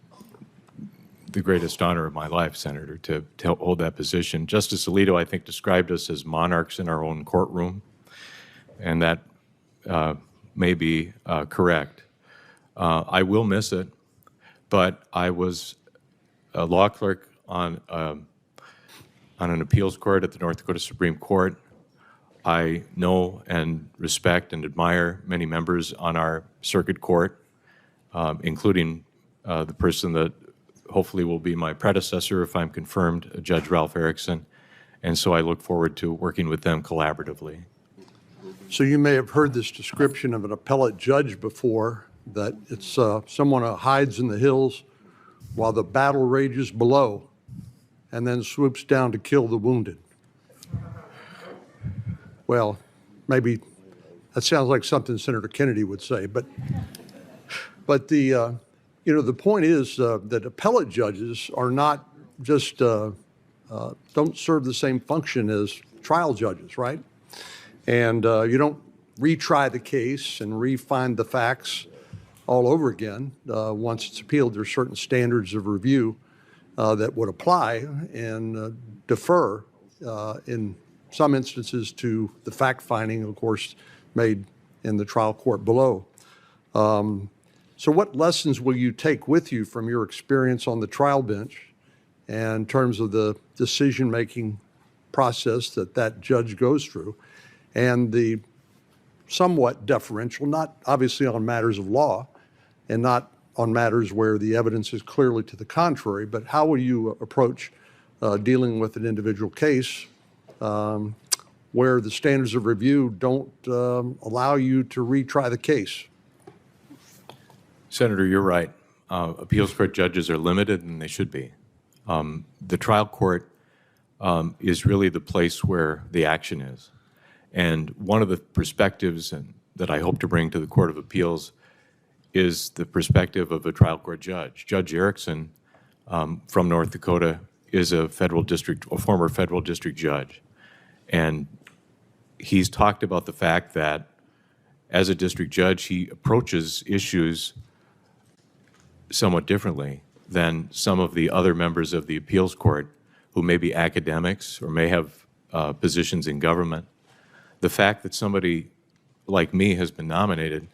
the greatest honor of my life, Senator, to hold that position. Justice Alito, I think, described us as monarchs in our own courtroom, and that may be correct. I will miss it, but I was a law clerk on an appeals court at the North Dakota Supreme Court. I know and respect and admire many members on our circuit court, including the person that hopefully will be my predecessor if I'm confirmed, Judge Ralph Erickson. And so I look forward to working with them collaboratively. So you may have heard this description of an appellate judge before, that it's someone who hides in the hills while the battle rages below and then swoops down to kill the wounded. Well, maybe that sounds like something Senator Kennedy would say, but the you know, the point is that appellate judges are not just don't serve the same function as trial judges, right? And you don't retry the case and refine the facts all over again. Once it's appealed, there are certain standards of review that would apply and defer in some instances to the fact finding, of course, made in the trial court below. So what lessons will you take with you from your experience on the trial bench and in terms of the decision-making process that judge goes through, and the somewhat deferential, not obviously on matters of law and not on matters where the evidence is clearly to the contrary, but how will you approach dealing with an individual case where the standards of review don't allow you to retry the case? Senator, you're right. Appeals court judges are limited, and they should be. The trial court is really the place where the action is. And one of the perspectives that I hope to bring to the Court of Appeals is the perspective of a trial court judge. Judge Erickson from North Dakota is a former federal district judge. And he's talked about the fact that as a district judge, he approaches issues somewhat differently than some of the other members of the appeals court who may be academics or may have positions in government. The fact that somebody like me has been nominated,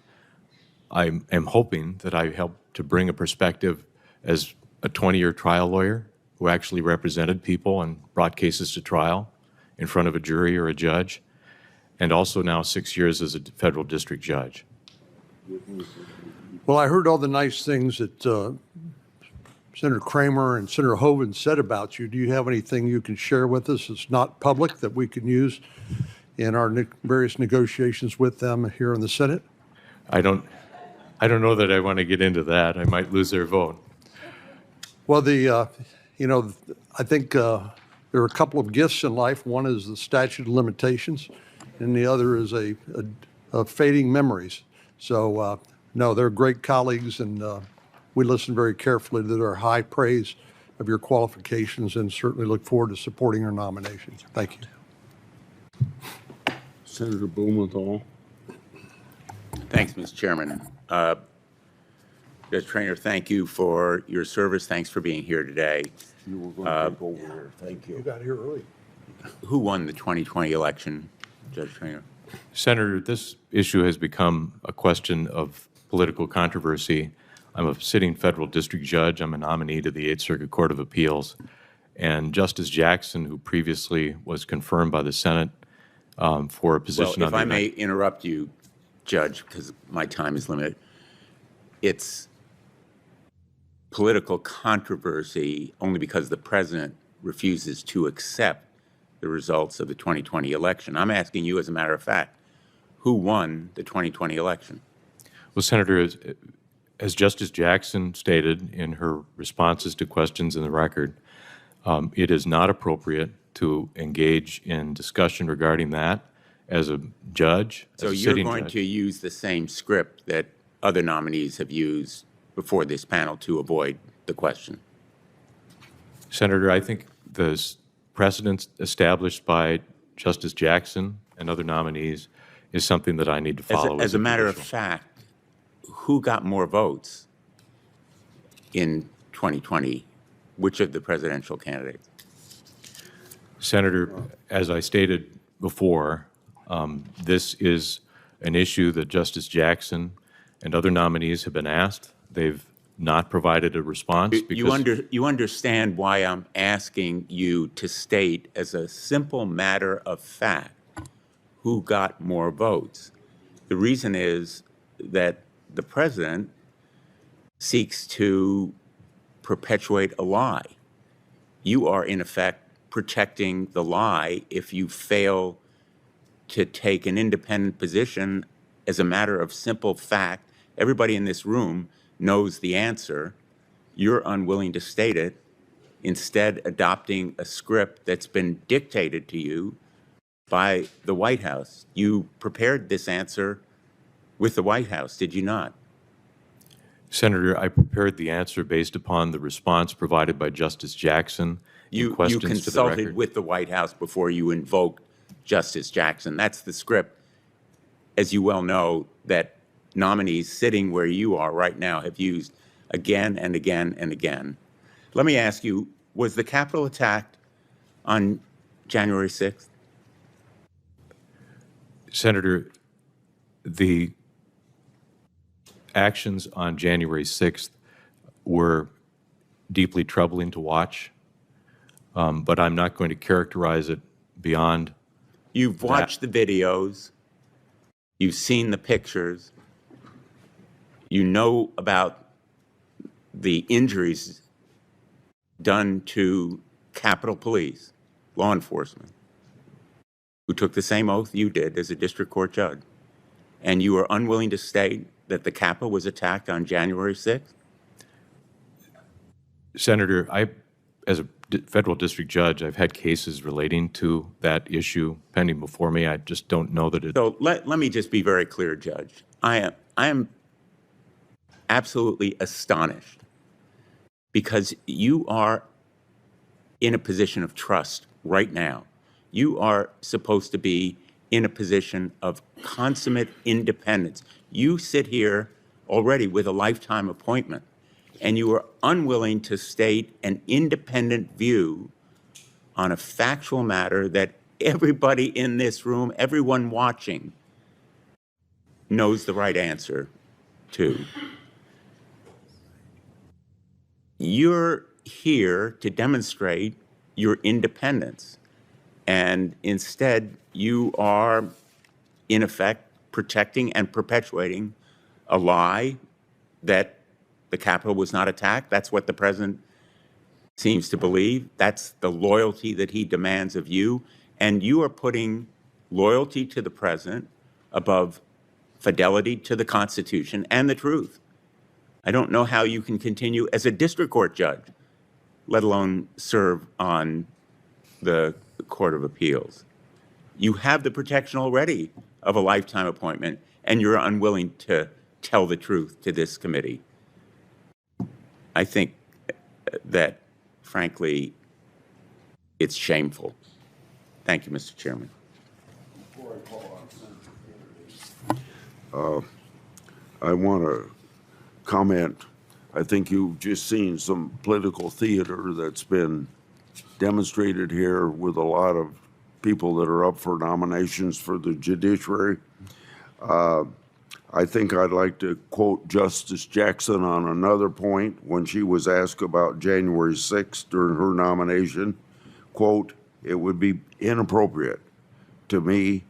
I am hoping that I help to bring a perspective as a 20-year trial lawyer who actually represented people and brought cases to trial in front of a jury or a judge, and also now 6 years as a federal district judge. Well, I heard all the nice things that Senator Kramer and Senator Hoeven said about you. Do you have anything you can share with us that's not public that we can use in our various negotiations with them here in the Senate? I don't know that I want to get into that. I might lose their vote. Well, you know, I think there are a couple of gifts in life. One is the statute of limitations, and the other is a fading memories. So, no, they're great colleagues, and We listened very carefully to their high praise of your qualifications and certainly look forward to supporting your nomination. Thank you. Senator Blumenthal. Thanks, Mr. Chairman. Judge Traynor, thank you for your service. Thanks for being here today. You were going to take over here. Thank You you. got here early. Who won the 2020 election, Judge Traynor? Senator, this issue has become a question of political controversy. I'm a sitting federal district judge. I'm a nominee to the Eighth Circuit Court of Appeals. And Justice Jackson, who previously was confirmed by the Senate for a position Well, on if the I may interrupt you, Judge, because my time is limited, it's political controversy only because the president refuses to accept the results of the 2020 election. I'm asking you, as a matter of fact, who won the 2020 election? Well, Senator, as Justice Jackson stated in her responses to questions in the record, it is not appropriate to engage in discussion regarding that as a judge. So as a you're sitting going judge. to use the same script that other nominees have used before this panel to avoid the question? Senator, I think the precedents established by Justice Jackson and other nominees is something that I need to follow. As a matter of judicial. fact, who got more votes in 2020? Which of the presidential candidates? Senator, as I stated before, this is an issue that Justice Jackson and other nominees have been asked. They've not provided a response. You understand why I'm asking you to state as a simple matter of fact who got more votes. The reason is that the president seeks to perpetuate a lie. You are, in effect, protecting the lie if you fail to take an independent position as a matter of simple fact. Everybody in this room knows the answer. You're unwilling to state it, instead adopting a script that's been dictated to you by the White House. You prepared this answer with the White House, did you not? Senator, I prepared the answer based upon the response provided by Justice Jackson. You questions to the consulted record. with the White House before you invoked Justice Jackson. That's the script, as you well know, that nominees sitting where you are right now have used again and again and again. Let me ask you, was the Capitol attacked on January 6th? Senator, the actions on January 6th were deeply troubling to watch, but I'm not going to characterize it beyond. You've watched the videos, you've seen the pictures, you know about the injuries done to Capitol Police, law enforcement, who took the same oath you did as a district court judge, and you are unwilling to state that the Capitol was attacked on January 6th? Senator, as a federal district judge, I've had cases relating to that issue pending before me. I just don't know that it. So let me just be very clear, Judge. I am absolutely astonished because you are in a position of trust right now. You are supposed to be in a position of consummate independence. You sit here already with a lifetime appointment, and you are unwilling to state an independent view on a factual matter that everybody in this room, everyone watching, knows the right answer to. You're here to demonstrate your independence, and instead you are, in effect, protecting and perpetuating a lie that the Capitol was not attacked. That's what the president seems to believe. That's the loyalty that he demands of you. And you are putting loyalty to the president above fidelity to the Constitution and the truth. I don't know how you can continue as a district court judge, let alone serve on the Court of Appeals. You have the protection already of a lifetime appointment, and you're unwilling to tell the truth to this committee. I think that, frankly, it's shameful. Thank you, Mr. Chairman. I want to comment. I think you've just seen some political theater that's been demonstrated here with a lot of people that are up for nominations for the judiciary. I think I'd like to quote Justice Jackson on another point when she was asked about January 6th during her nomination. Quote, "It would be inappropriate to me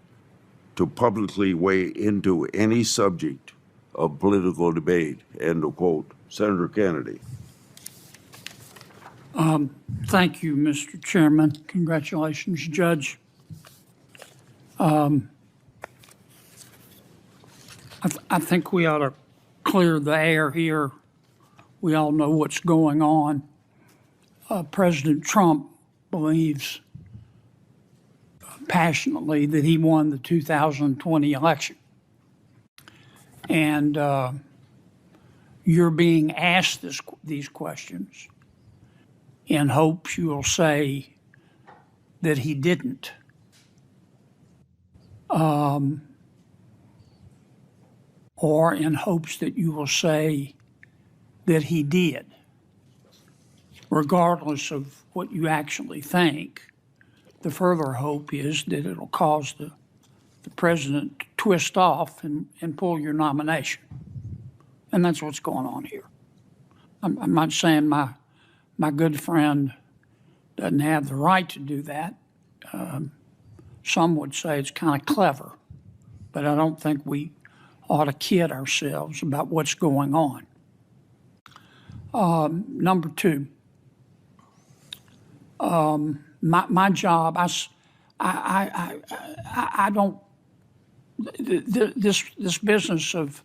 to publicly weigh into any subject of political debate," end of quote. Senator Kennedy. Thank you, Mr. Chairman. Congratulations, Judge. I think we ought to clear the air here. We all know what's going on. President Trump believes passionately that he won the 2020 election. And you're being asked these questions in hopes you will say that he didn't. Or in hopes that you will say that he did. Regardless of what you actually think, the further hope is that it'll cause the president to twist off and pull your nomination. And that's what's going on here. I'm not saying my good friend doesn't have the right to do that. Some would say it's kind of clever, but I don't think we ought to kid ourselves about what's going on. Number two, my job, I don't, this business of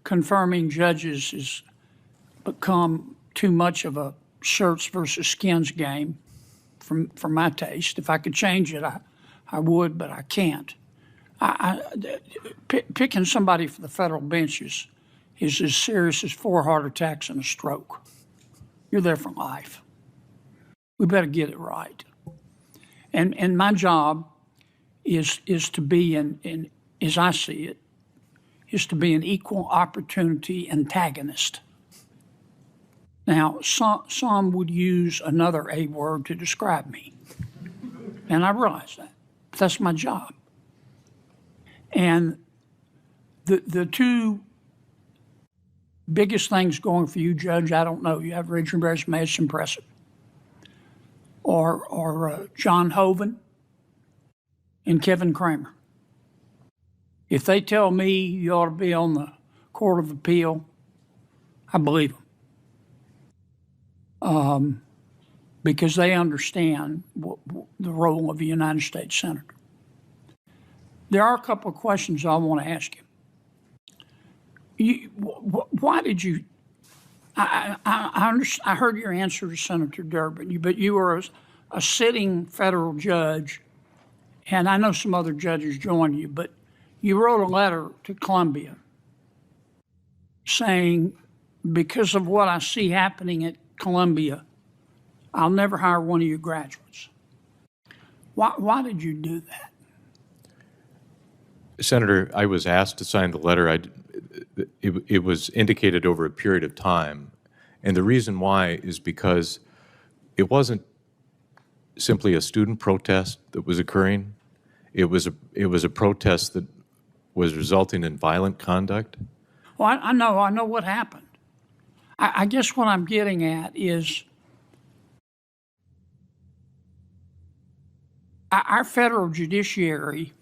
confirming judges has become too much of a shirts versus skins game for my taste. If I could change it, I would, but I can't. Picking somebody for the federal bench is as serious as 4 heart attacks and a stroke. You're there for life. We better get it right. And my job is to be in, as I see it, is to be an equal opportunity antagonist. Now, some would use another A word to describe me. And I realize that. But that's my job. And the two biggest things going for you, Judge, I don't know. You have read your resume, it's impressive. Or John Hoeven and Kevin Kramer. If they tell me you ought to be on the Court of Appeal, I believe them. Because they understand the role of a United States Senator. There are a couple of questions I want to ask you. Why did you? I heard your answer to Senator Durbin, but you were a sitting federal judge, and I know some other judges joined you, but you wrote a letter to Columbia saying, because of what I see happening at Columbia, I'll never hire one of your graduates. Why did you do that? Senator, I was asked to sign the letter. It was indicated over a period of time. And the reason why is because it wasn't simply a student protest that was occurring. It was a protest that was resulting in violent conduct. Well, I know what happened. I guess what I'm getting at is our federal judiciary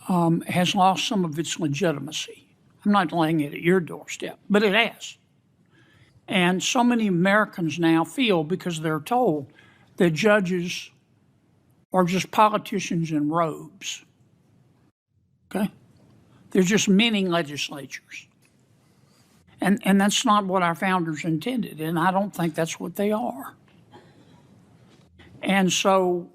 has lost some of its legitimacy. I'm not laying it at your doorstep, but it has. And so many Americans now feel, because they're told, that judges are just politicians in robes. Okay? They're just mini legislatures. And that's not what our founders intended, and I don't think that's what they are. And so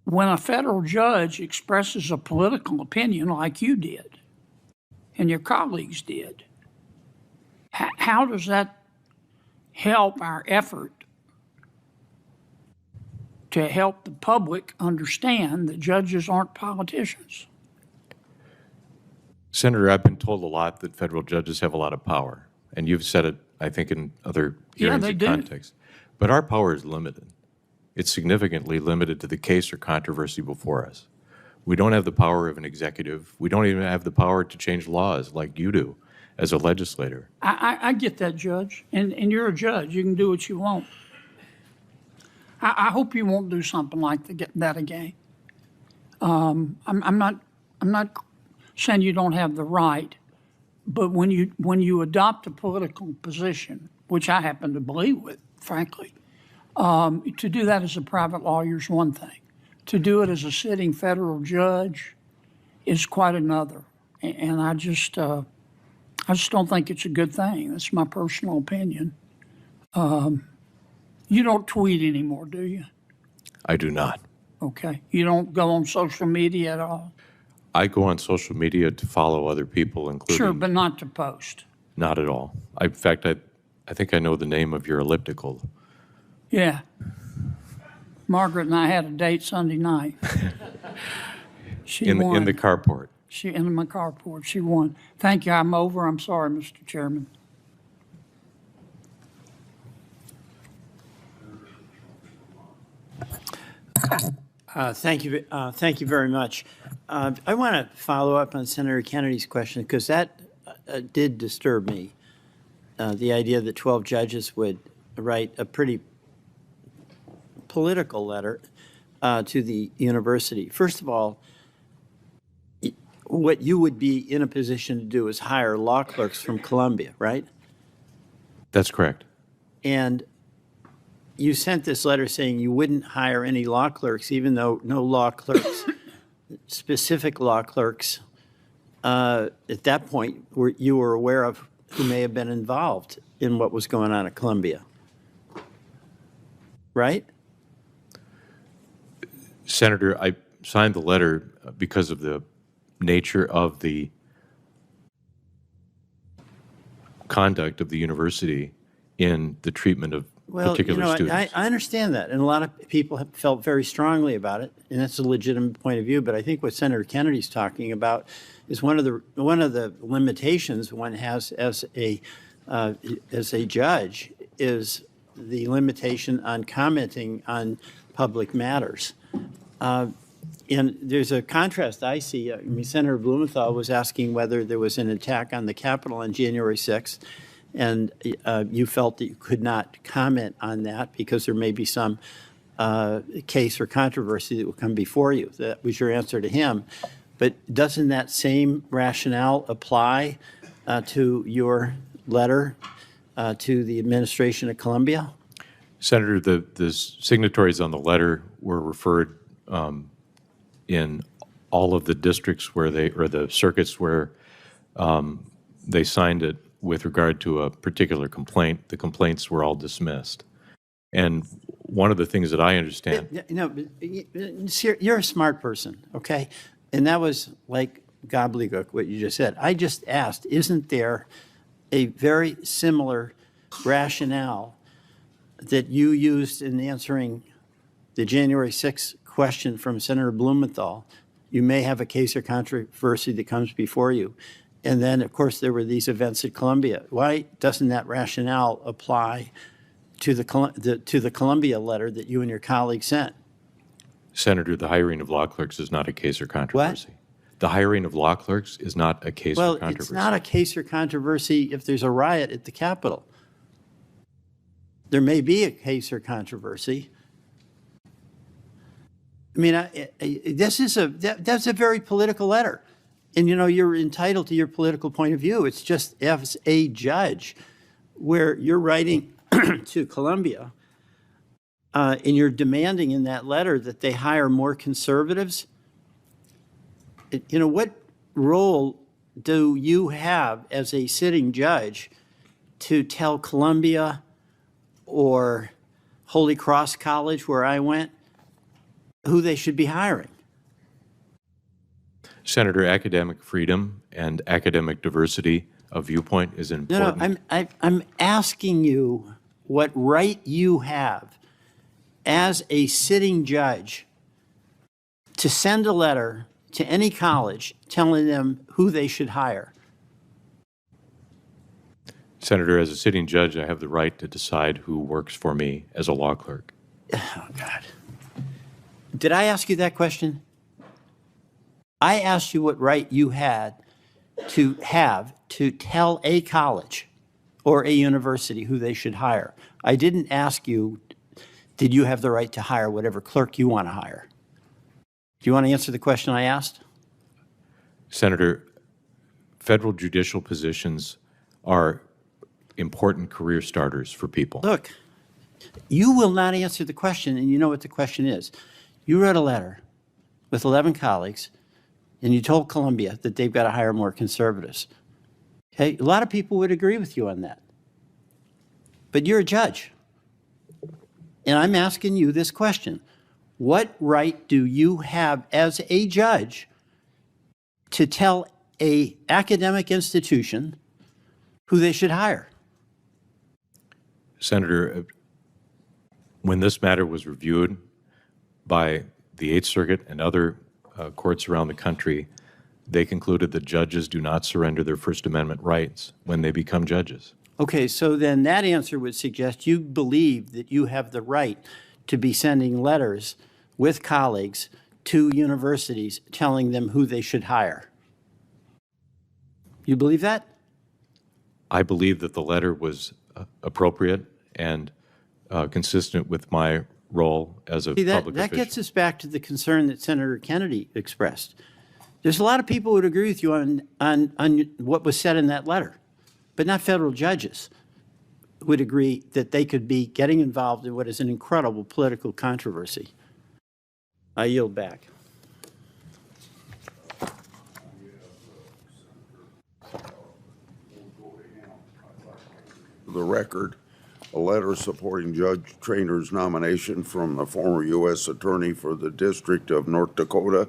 when a federal judge expresses a political opinion like you did and your colleagues did, How does that help our effort to help the public understand that judges aren't politicians? Senator, I've been told a lot that federal judges have a lot of power, and you've said it, I think, in other hearings they and do. contexts. But our power is limited. It's significantly limited to the case or controversy before us. We don't have the power of an executive. We don't even have the power to change laws like you do as a legislator. I get that, Judge, and you're a judge. You can do what you want. I hope you won't do something like that again. I'm not saying you don't have the right, but when you adopt a political position, which I happen to believe with, frankly, to do that as a private lawyer is one thing. To do it as a sitting federal judge is quite another. And I just don't think it's a good thing. That's my personal opinion. You don't tweet anymore, do you? I do not. Okay. You don't go on social media at all? I go on social media to follow other people, including... Sure, but not to post. Not at all. In fact, I think I know the name of your elliptical. Yeah. Margaret and I had a date Sunday night. She won. In the carport. In my carport. She won. Thank you. I'm over. I'm sorry, Mr. Chairman. Thank you very much. I want to follow up on Senator Kennedy's question because that did disturb me. The idea that 12 judges would write a pretty political letter to the university. First of all, what you would be in a position to do is hire law clerks from Columbia, right? That's correct. And you sent this letter saying you wouldn't hire any law clerks, even though no law clerks, specific law clerks, at that point you were aware of who may have been involved in what was going on at Columbia, right? Senator, I signed the letter because of the nature of the conduct of the university in the treatment of particular students. I understand that, and a lot of people have felt very strongly about it, and that's a legitimate point of view. But I think what Senator Kennedy's talking about is one of the limitations one has as a judge is the limitation on commenting on public matters. And there's a contrast I see. I mean, Senator Blumenthal was asking whether there was an attack on the Capitol on January 6th, and you felt that you could not comment on that because there may be some case or controversy that will come before you. That was your answer to him. But doesn't that same rationale apply to your letter to the administration at Columbia? Senator, the signatories on the letter were referred in all of the districts where or the circuits where they signed it with regard to a particular complaint. The complaints were all dismissed. And one of the things that I understand... You're a smart person, okay? And that was like gobbledygook, what you just said. I just asked, isn't there a very similar rationale that you used in answering the January 6th question from Senator Blumenthal? You may have a case or controversy that comes before you. And then, of course, there were these events at Columbia. Why doesn't that rationale apply to the Columbia letter that you and your colleague sent? Senator, the hiring of law clerks is not a case or controversy. What? The hiring of law clerks is not a case or controversy. Well, it's not a case or controversy if there's a riot at the Capitol. There may be a case or controversy. I mean, that's a very political letter. And, you know, you're entitled to your political point of view. It's just as a judge where you're writing to Columbia and you're demanding in that letter that they hire more conservatives. You know, what role do you have as a sitting judge to tell Columbia or Holy Cross College, where I went, who they should be hiring? Senator, academic freedom and academic diversity viewpoint is No, important. I'm asking you what right you have as a sitting judge to send a letter to any college telling them who they should hire. Senator, as a sitting judge, I have the right to decide who works for me as a law clerk. Oh, God. Did I ask you that question? I asked you what right you had to tell a college or a university who they should hire. I didn't ask you, did you have the right to hire whatever clerk you want to hire? Do you want to answer the question I asked? Senator, federal judicial positions are important career starters for people. Look, you will not answer the question, and you know what the question is. You wrote a letter with 11 colleagues, and you told Columbia that they've got to hire more conservatives. Okay, a lot of people would agree with you on that. But you're a judge. And I'm asking you this question. What right do you have as a judge to tell an academic institution who they should hire? Senator, when this matter was reviewed by the Eighth Circuit and other courts around the country, they concluded that judges do not surrender their First Amendment rights when they become judges. Okay, so then that answer would suggest you believe that you have the right to be sending letters with colleagues to universities telling them who they should hire. You believe that? I believe that the letter was appropriate and consistent with my role as a See, public that official. gets us back to the concern that Senator Kennedy expressed. There's a lot of people who would agree with you on what was said in that letter, but not federal judges would agree that they could be getting involved in what is an incredible political controversy. I yield back. For the record, a letter supporting Judge Trainor's nomination from the former U.S. Attorney for the District of North Dakota.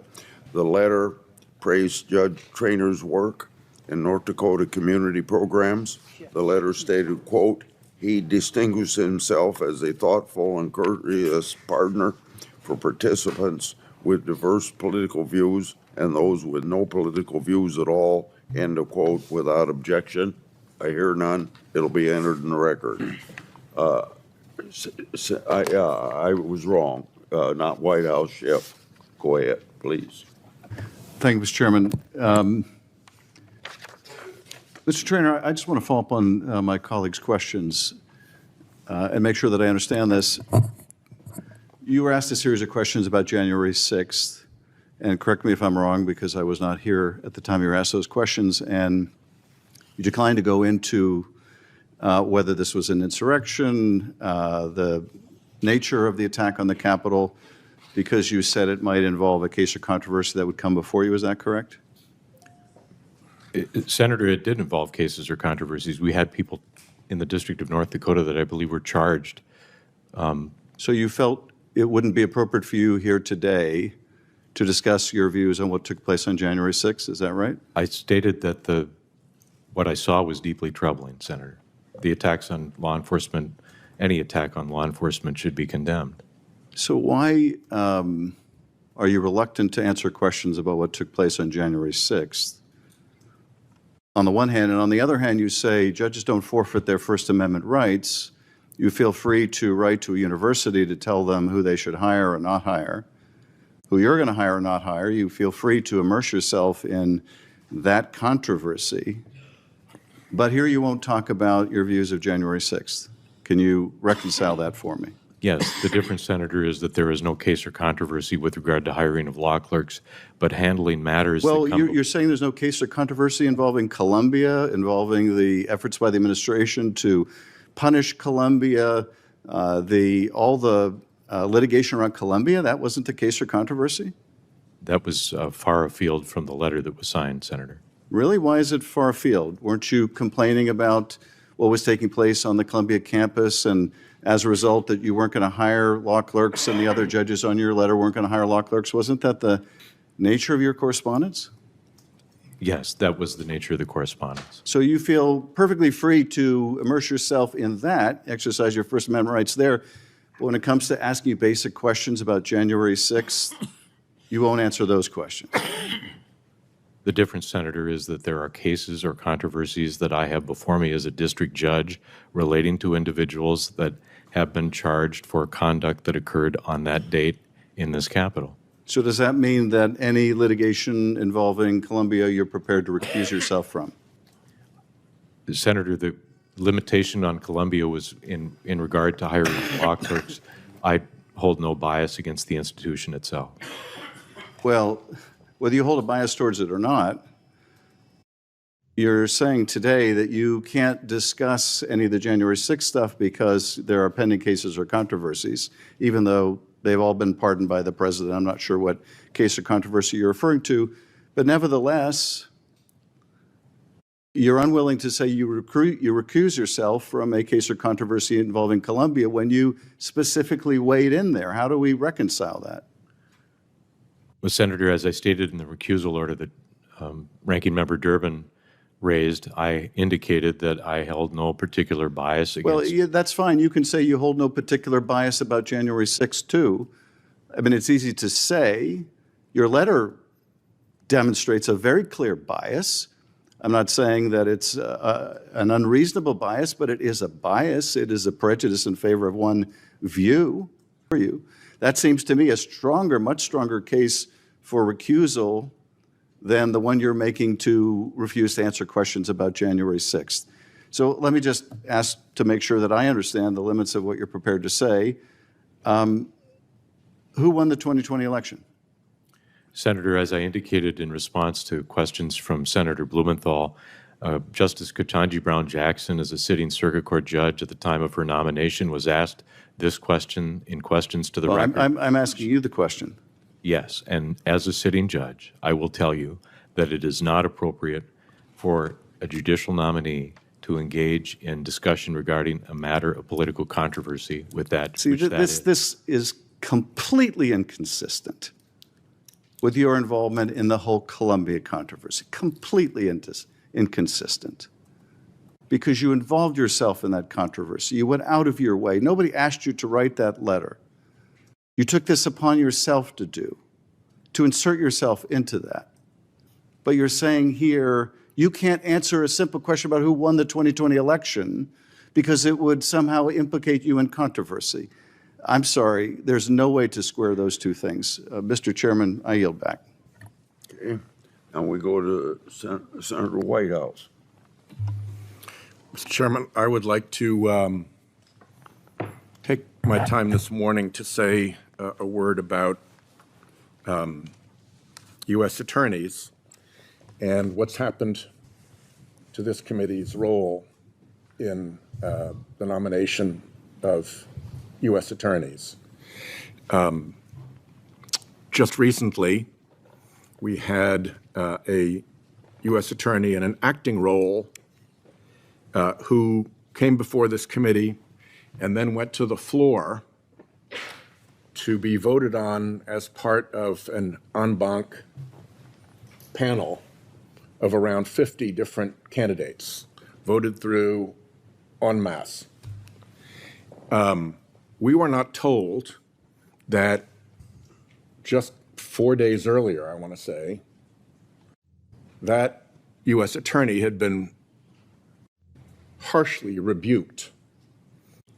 The letter praised Judge Trainor's work in North Dakota community programs. The letter stated, quote, "He distinguished himself as a thoughtful and courteous partner for participants with diverse political views and those with no political views at all," end of quote, without objection. I hear none. It'll be entered in the record. I was wrong. Not White House, Schiff. Go ahead, please. Thank you, Mr. Chairman. Mr. Traynor, I just want to follow up on my colleague's questions and make sure that I understand this. You were asked a series of questions about January 6th, and correct me if I'm wrong because I was not here at the time you were asked those questions, and you declined to go into whether this was an insurrection, the nature of the attack on the Capitol, because you said it might involve a case or controversy that would come before you. Is that correct? Senator, it did involve cases or controversies. We had people in the District of North Dakota that I believe were charged. So you felt it wouldn't be appropriate for you here today to discuss your views on what took place on January 6th, is that right? I stated that what I saw was deeply troubling, Senator. The attacks on law enforcement, any attack on law enforcement should be condemned. So why are you reluctant to answer questions about what took place on January 6th? On the one hand, and on the other hand, you say judges don't forfeit their First Amendment rights. You feel free to write to a university to tell them who they should hire or not hire, who you're going to hire or not hire. You feel free to immerse yourself in that controversy. But here you won't talk about your views of January 6th. Can you reconcile that for me? Yes, the difference, Senator, is that there is no case or controversy with regard to hiring of law clerks, but handling matters Well, that come... you're saying there's no case or controversy involving Columbia, involving the efforts by the administration to punish Columbia, all the litigation around Columbia, that wasn't the case or controversy? That was far afield from the letter that was signed, Senator. Really? Why is it far afield? Weren't you complaining about what was taking place on the Columbia campus, and as a result that you weren't going to hire law clerks and the other judges on your letter weren't going to hire law clerks? Wasn't that the nature of your correspondence? Yes, that was the nature of the correspondence. So you feel perfectly free to immerse yourself in that, exercise your First Amendment rights there. But when it comes to asking you basic questions about January 6th, you won't answer those questions. The difference, Senator, is that there are cases or controversies that I have before me as a district judge relating to individuals that have been charged for conduct that occurred on that date in this Capitol. So does that mean that any litigation involving Columbia you're prepared to recuse yourself from? Senator, the limitation on Columbia was in regard to hiring law clerks. I hold no bias against the institution itself. Well, whether you hold a bias towards it or not, you're saying today that you can't discuss any of the January 6th stuff because there are pending cases or controversies, even though they've all been pardoned by the president. I'm not sure what case or controversy you're referring to, but nevertheless, you're unwilling to say you recuse yourself from a case or controversy involving Columbia when you specifically weighed in there. How do we reconcile that? Well, Senator, as I stated in the recusal order that Ranking Member Durbin raised, I indicated that I held no particular bias against. Well, yeah, that's fine. You can say you hold no particular bias about January 6th, too. I mean, it's easy to say. Your letter demonstrates a very clear bias. I'm not saying that it's an unreasonable bias, but it is a bias. It is a prejudice in favor of one view for you. That seems to me a stronger, much stronger case for recusal than the one you're making to refuse to answer questions about January 6th. So let me just ask to make sure that I understand the limits of what you're prepared to say. Who won the 2020 election? Senator, as I indicated in response to questions from Senator Blumenthal, Justice Ketanji Brown Jackson, as a sitting circuit court judge at the time of her nomination, was asked this question in questions to the record. I'm asking you the question. Yes, and as a sitting judge, I will tell you that it is not appropriate for a judicial nominee to engage in discussion regarding a matter of political controversy with that. See, this is completely inconsistent with your involvement in the whole Columbia controversy. Completely inconsistent. Because you involved yourself in that controversy. You went out of your way. Nobody asked you to write that letter. You took this upon yourself to do, to insert yourself into that. But you're saying here, you can't answer a simple question about who won the 2020 election because it would somehow implicate you in controversy. I'm sorry, there's no way to square those two things. Mr. Chairman, I yield back. Okay. Now we go to Senator Whitehouse. Mr. Chairman, I would like to take my time this morning to say a word about U.S. attorneys and what's happened to this committee's role in the nomination of U.S. attorneys. Just recently, we had a U.S. attorney in an acting role who came before this committee and then went to the floor to be voted on as part of an en banc panel of around 50 different candidates, voted through en masse. We were not told that just 4 days earlier, I want to say, that U.S. attorney had been harshly rebuked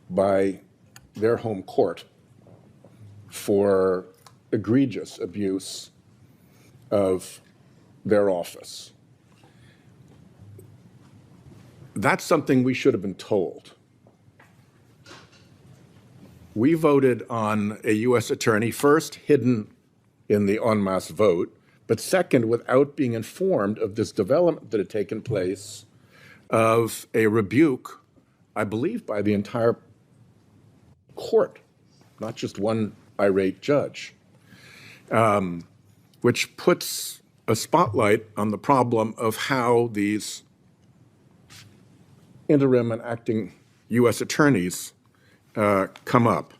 by their home court for egregious abuse of their office. That's something we should have been told. We voted on a U.S. attorney, first hidden in the en masse vote, but second, without being informed of this development that had taken place of a rebuke, I believe, by the entire court, not just one irate judge, which puts a spotlight on the problem of how these interim and acting U.S. attorneys come up.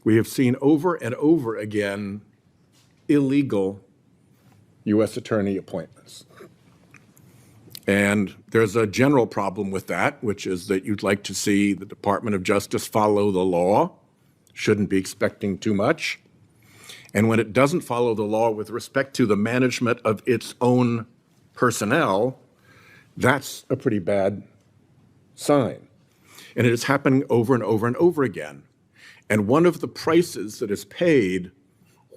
We have seen over and over again illegal U.S. attorney appointments. And there's a general problem with that, which is that you'd like to see the Department of Justice follow the law, shouldn't be expecting too much. And when it doesn't follow the law with respect to the management of its own personnel, that's a pretty bad sign. And it is happening over and over and over again. And one of the prices that is paid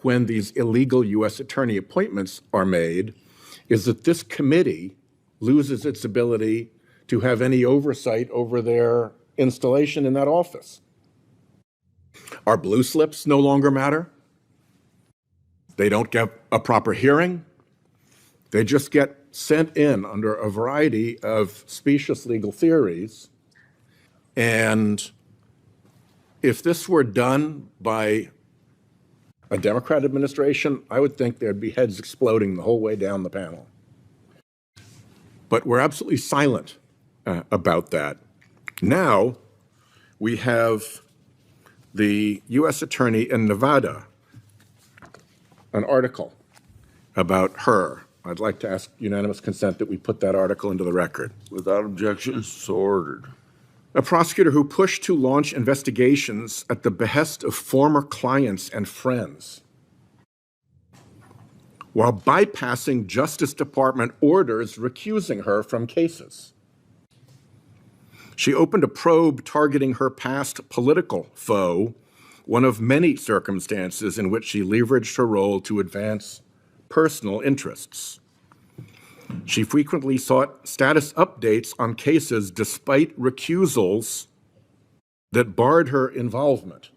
when these illegal U.S. attorney appointments are made is that this committee loses its ability to have any oversight over their installation in that office. Our blue slips no longer matter. They don't get a proper hearing. They just get sent in under a variety of specious legal theories. And if this were done by a Democrat administration, I would think there'd be heads exploding the whole way down the panel. But we're absolutely silent about that. Now we have the U.S. Attorney in Nevada, an article about her. I'd like to ask unanimous consent that we put that article into the record. Without objection, so ordered. A prosecutor who pushed to launch investigations at the behest of former clients and friends, while bypassing Justice Department orders recusing her from cases. She opened a probe targeting her past political foe, one of many circumstances in which she leveraged her role to advance personal interests. She frequently sought status updates on cases despite recusals that barred her involvement.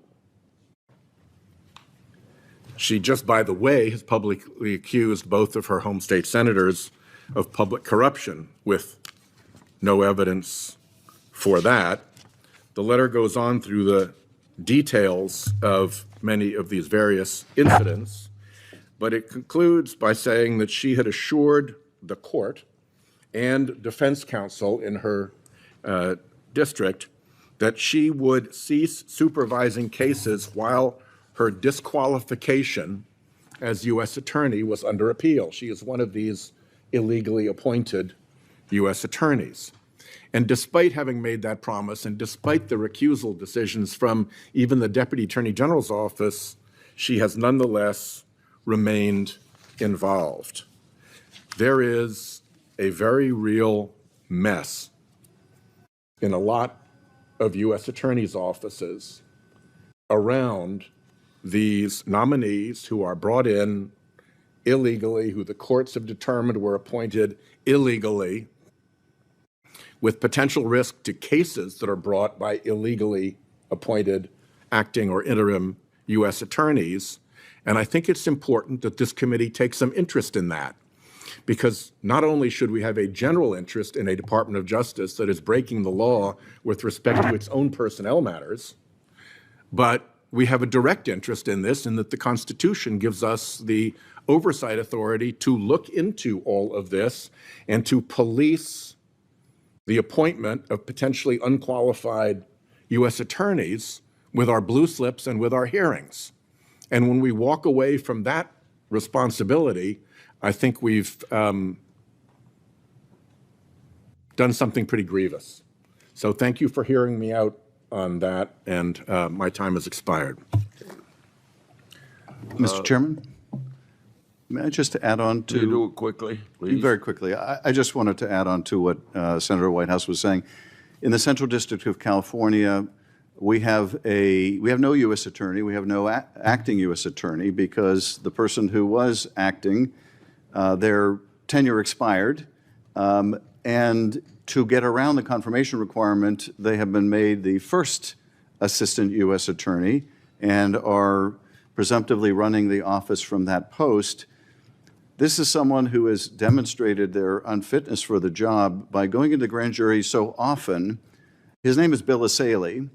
She just, by the way, has publicly accused both of her home state senators of public corruption with no evidence for that. The letter goes on through the details of many of these various incidents, but it concludes by saying that she had assured the court and defense counsel in her district that she would cease supervising cases while her disqualification as U.S. attorney was under appeal. She is one of these illegally appointed U.S. attorneys. And despite having made that promise, and despite the recusal decisions from even the Deputy Attorney General's office, she has nonetheless remained involved. There is a very real mess in a lot of U.S. attorneys' offices around these nominees who are brought in illegally, who the courts have determined were appointed illegally, with potential risk to cases that are brought by illegally appointed acting or interim U.S. attorneys. And I think it's important that this committee take some interest in that, because not only should we have a general interest in a Department of Justice that is breaking the law with respect to its own personnel matters, but we have a direct interest in this in that the Constitution gives us the oversight authority to look into all of this and to police the appointment of potentially unqualified U.S. attorneys with our blue slips and with our hearings. And when we walk away from that responsibility, I think we've done something pretty grievous. So thank you for hearing me out on that, and my time has expired. Mr. Chairman, may I just add on to... Can you do it quickly, please? Very quickly. I just wanted to add on to what Senator Whitehouse was saying. In the Central District of California, we have no U.S. attorney. We have no acting U.S. attorney because the person who was acting, their tenure expired, and to get around the confirmation requirement, they have been made the first assistant U.S. attorney and are presumptively running the office from that post. This is someone who has demonstrated their unfitness for the job by going into grand jury so often. His name is Bill Asaley,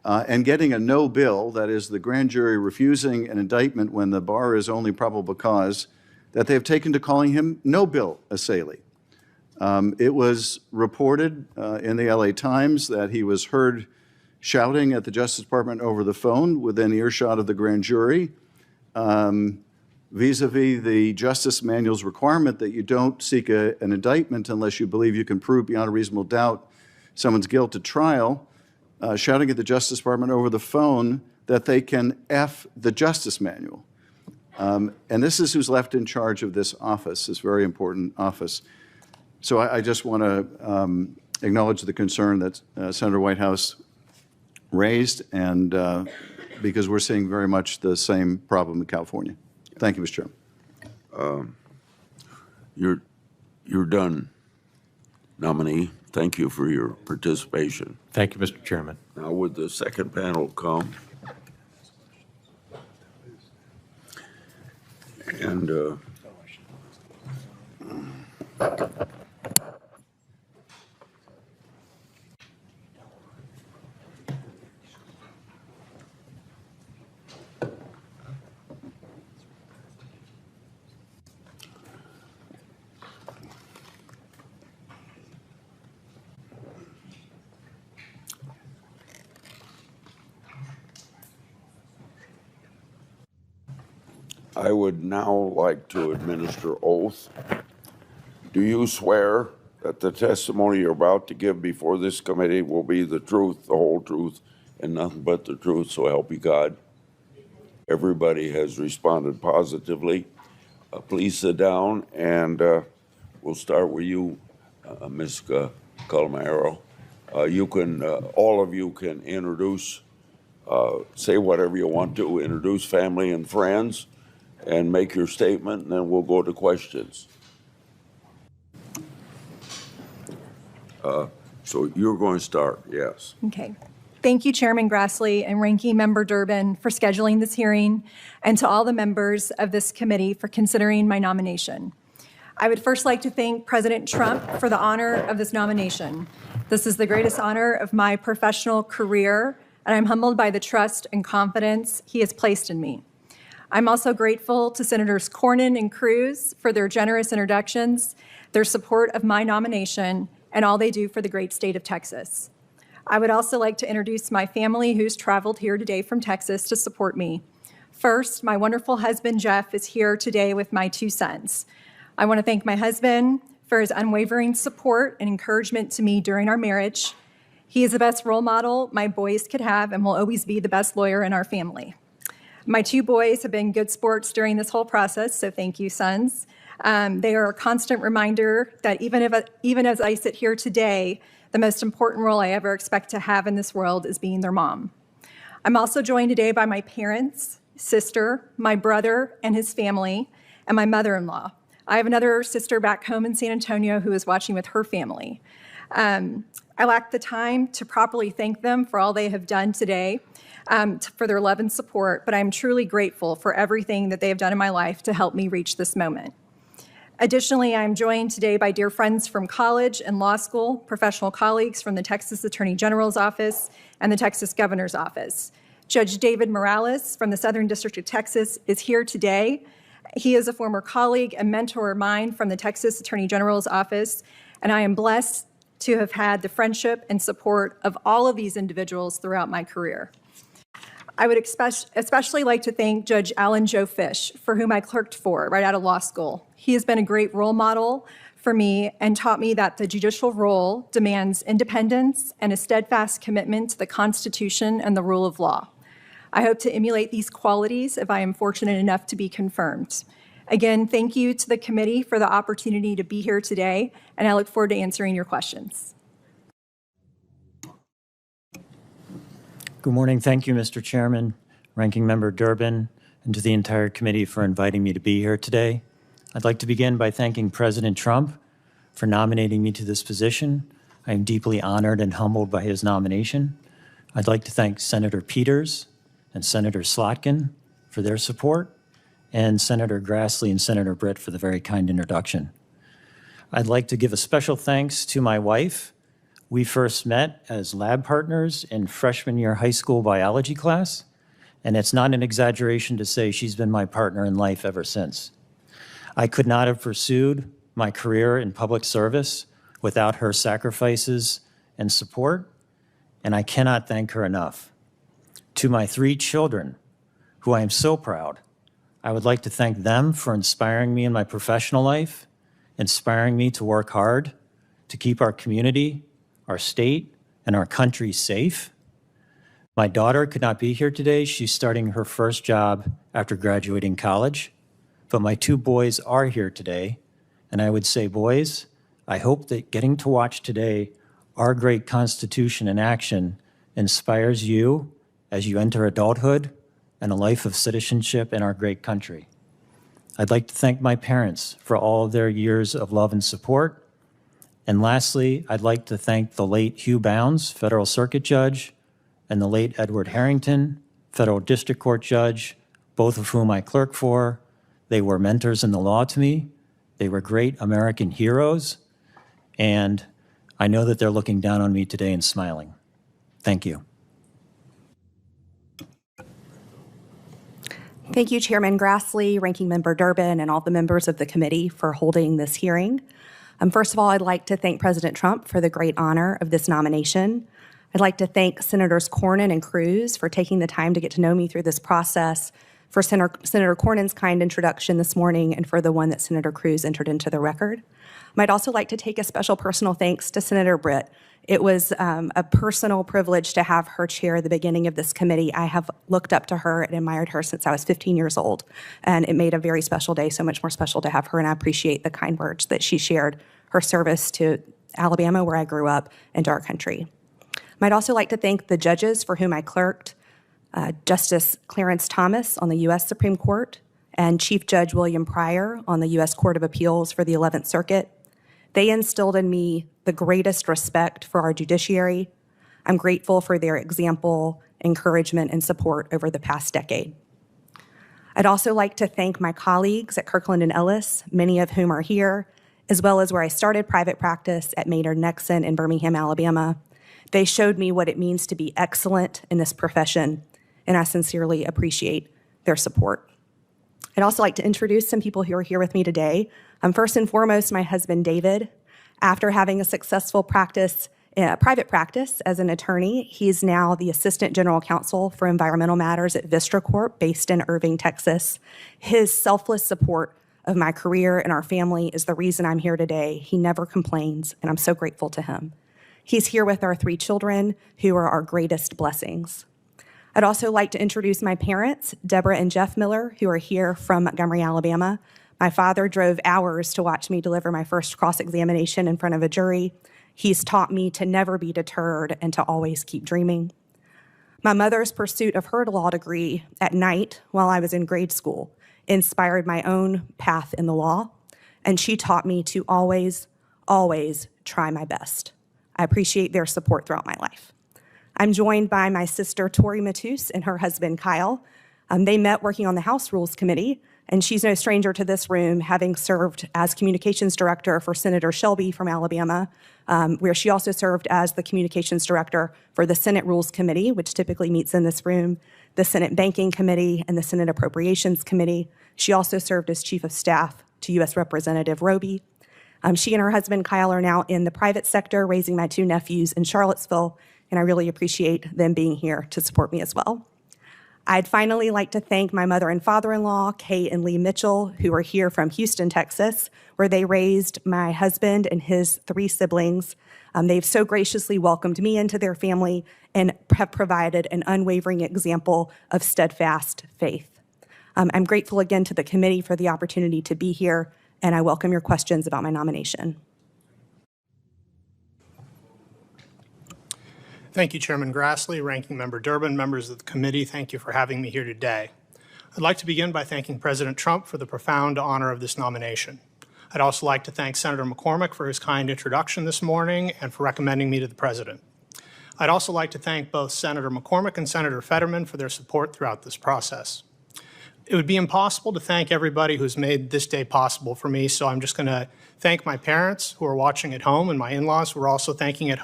and getting a no bill, that is the grand jury refusing an indictment when the bar is only probable cause, that they have taken to calling him No Bill Asaley. It was reported in the LA Times that he was heard shouting at the Justice Department over the phone within earshot of the grand jury. vis-a-vis the Justice Manual's requirement that you don't seek an indictment unless you believe you can prove beyond a reasonable doubt someone's guilt at trial, shouting at the Justice Department over the phone that they can F the Justice Manual. And this is who's left in charge of this office, this very important office. So I just want to acknowledge the concern that Senator Whitehouse raised, and because we're seeing very much the same problem in California. Thank you, Mr. Chairman. You're done, nominee. Thank you for your participation. Thank you, Mr. Chairman. Now would the second panel come? And I would now like to administer oath. Do you swear that the testimony you're about to give before this committee will be the truth, the whole truth, and nothing but the truth, so help you God? Everybody has responded positively. Please sit down, and we'll start with you, Ms. Calamaro. You can, all of you can introduce, say whatever you want to, introduce family and friends, and make your statement, and then we'll go to questions. So you're going to start, yes. Okay. Thank you, Chairman Grassley and Ranking Member Durbin, for scheduling this hearing, and to all the members of this committee for considering my nomination. I would first like to thank President Trump for the honor of this nomination. This is the greatest honor of my professional career, and I'm humbled by the trust and confidence he has placed in me. I'm also grateful to Senators Cornyn and Cruz for their generous introductions, their support of my nomination, and all they do for the great state of Texas. I would also like to introduce my family who's traveled here today from Texas to support me. First, my wonderful husband, Jeff, is here today with my 2 sons. I want to thank my husband for his unwavering support and encouragement to me during our marriage. He is the best role model my boys could have and will always be the best lawyer in our family. My 2 boys have been good sports during this whole process, so thank you, sons. They are a constant reminder that even as I sit here today, the most important role I ever expect to have in this world is being their mom. I'm also joined today by my parents, sister, my brother and his family, and my mother-in-law. I have another sister back home in San Antonio who is watching with her family. I lack the time to properly thank them for all they have done today, for their love and support, but I'm truly grateful for everything that they have done in my life to help me reach this moment. Additionally, I'm joined today by dear friends from college and law school, professional colleagues from the Texas Attorney General's office and the Texas Governor's office. Judge David Morales from the Southern District of Texas is here today. He is a former colleague and mentor of mine from the Texas Attorney General's office, and I am blessed to have had the friendship and support of all of these individuals throughout my career. I would especially like to thank Judge Alan Joe Fish, for whom I clerked for right out of law school. He has been a great role model for me and taught me that the judicial role demands independence and a steadfast commitment to the Constitution and the rule of law. I hope to emulate these qualities if I am fortunate enough to be confirmed. Again, thank you to the committee for the opportunity to be here today, and I look forward to answering your questions. Good morning. Thank you, Mr. Chairman, Ranking Member Durbin, and to the entire committee for inviting me to be here today. I'd like to begin by thanking President Trump for nominating me to this position. I am deeply honored and humbled by his nomination. I'd like to thank Senator Peters and Senator Slotkin for their support, and Senator Grassley and Senator Britt for the very kind introduction. I'd like to give a special thanks to my wife. We first met as lab partners in freshman year high school biology class, and it's not an exaggeration to say she's been my partner in life ever since. I could not have pursued my career in public service without her sacrifices and support, and I cannot thank her enough. To my 3 children, who I am so proud I would like to thank them for inspiring me in my professional life, inspiring me to work hard to keep our community, our state, and our country safe. My daughter could not be here today. She's starting her first job after graduating college. But my two boys are here today. And I would say, boys, I hope that getting to watch today our great Constitution in action inspires you as you enter adulthood and a life of citizenship in our great country. I'd like to thank my parents for all of their years of love and support. And lastly, I'd like to thank the late Hugh Bounds, Federal Circuit Judge, and the late Edward Harrington, Federal District Court Judge, both of whom I clerk for. They were mentors in the law to me. They were great American heroes. And I know that they're looking down on me today and smiling. Thank you. Thank you, Chairman Grassley, Ranking Member Durbin, and all the members of the committee for holding this hearing. First of all, I'd like to thank President Trump for the great honor of this nomination. I'd like to thank Senators Cornyn and Cruz for taking the time to get to know me through this process, for Senator Cornyn's kind introduction this morning, and for the one that Senator Cruz entered into the record. I'd also like to take a special personal thanks to Senator Britt. It was a personal privilege to have her chair the beginning of this committee. I have looked up to her and admired her since I was 15 years old, and it made a very special day so much more special to have her, and I appreciate the kind words that she shared, her service to Alabama, where I grew up, and to our country. I'd also like to thank the judges for whom I clerked, Justice Clarence Thomas on the U.S. Supreme Court, and Chief Judge William Pryor on the U.S. Court of Appeals for the 11th Circuit. They instilled in me the greatest respect for our judiciary. I'm grateful for their example, encouragement, and support over the past decade. I'd also like to thank my colleagues at Kirkland & Ellis, many of whom are here, as well as where I started private practice at Maynard Nexon in Birmingham, Alabama. They showed me what it means to be excellent in this profession, and I sincerely appreciate their support. I'd also like to introduce some people who are here with me today. First and foremost, my husband, David. After having a successful private practice as an attorney, he's now the Assistant General Counsel for Environmental Matters at Vistra Corp, based in Irving, Texas. His selfless support of my career and our family is the reason I'm here today. He never complains, and I'm so grateful to him. He's here with our 3 children, who are our greatest blessings. I'd also like to introduce my parents, Deborah and Jeff Miller, who are here from Montgomery, Alabama. My father drove hours to watch me deliver my first cross-examination in front of a jury. He's taught me to never be deterred and to always keep dreaming. My mother's pursuit of her law degree at night while I was in grade school inspired my own path in the law, and she taught me to always, always try my best. I appreciate their support throughout my life. I'm joined by my sister, Tori Matus, and her husband, Kyle. They met working on the House Rules Committee, and she's no stranger to this room, having served as communications director for Senator Shelby from Alabama, where she also served as the communications director for the Senate Rules Committee, which typically meets in this room, the Senate Banking Committee, and the Senate Appropriations Committee. She also served as chief of staff to U.S. Representative Roby. She and her husband, Kyle, are now in the private sector, raising my 2 nephews in Charlottesville, and I really appreciate them being here to support me as well. I'd finally like to thank my mother and father-in-law, Kay and Lee Mitchell, who are here from Houston, Texas, where they raised my husband and his 3 siblings. They've so graciously welcomed me into their family and have provided an unwavering example of steadfast faith. I'm grateful again to the committee for the opportunity to be here, and I welcome your questions about my nomination. Thank you, Chairman Grassley, Ranking Member Durbin, members of the committee. Thank you for having me here today. I'd like to begin by thanking President Trump for the profound honor of this nomination. I'd also like to thank Senator McCormick for his kind introduction this morning and for recommending me to the President. I'd also like to thank both Senator McCormick and Senator Fetterman for their support throughout this process. It would be impossible to thank everybody who's made this day possible for me, so I'm just going to thank my parents who are watching at home and my in-laws who are also watching at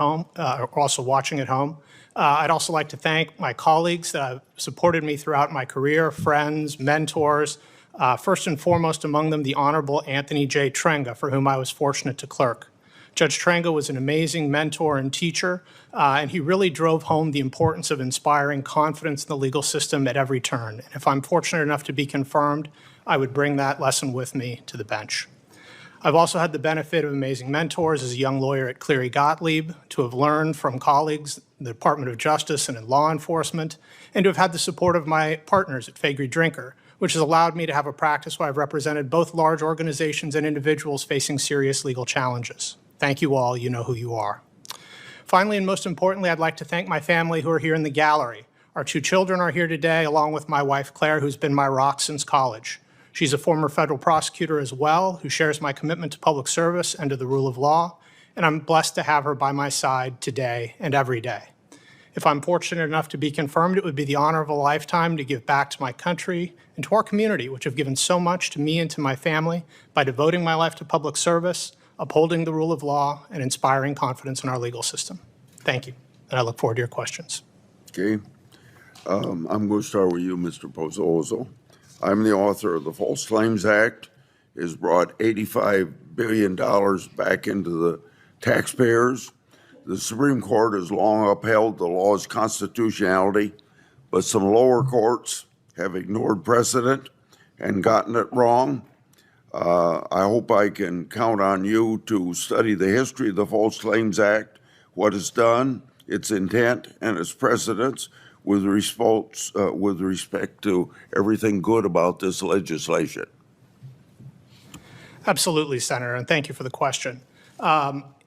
home. I'd also like to thank my colleagues that have supported me throughout my career, friends, mentors, first and foremost among them the Honorable Anthony J. Trenga, for whom I was fortunate to clerk. Judge Trango was an amazing mentor and teacher, and he really drove home the importance of inspiring confidence in the legal system at every turn. And if I'm fortunate enough to be confirmed, I would bring that lesson with me to the bench. I've also had the benefit of amazing mentors as a young lawyer at Cleary Gottlieb, to have learned from colleagues in the Department of Justice and in law enforcement, and to have had the support of my partners at Faegre Drinker, which has allowed me to have a practice where I've represented both large organizations and individuals facing serious legal challenges. Thank you all. You know who you are. Finally, and most importantly, I'd like to thank my family who are here in the gallery. Our 2 children are here today, along with my wife, Claire, who's been my rock since college. She's a former federal prosecutor as well, who shares my commitment to public service and to the rule of law, and I'm blessed to have her by my side today and every day. If I'm fortunate enough to be confirmed, it would be the honor of a lifetime to give back to my country and to our community, which have given so much to me and to my family by devoting my life to public service, upholding the rule of law, and inspiring confidence in our legal system. Thank you, and I look forward to your questions. Okay. I'm going to start with you, Mr. Pozzoso. I'm the author of the False Claims Act. It has brought $85 billion back into the taxpayers. The Supreme Court has long upheld the law's constitutionality, but some lower courts have ignored precedent and gotten it wrong. I hope I can count on you to study the history of the False Claims Act, what it's done, its intent, and its precedents with respect to everything good about this legislation. Absolutely, Senator, and thank you for the question.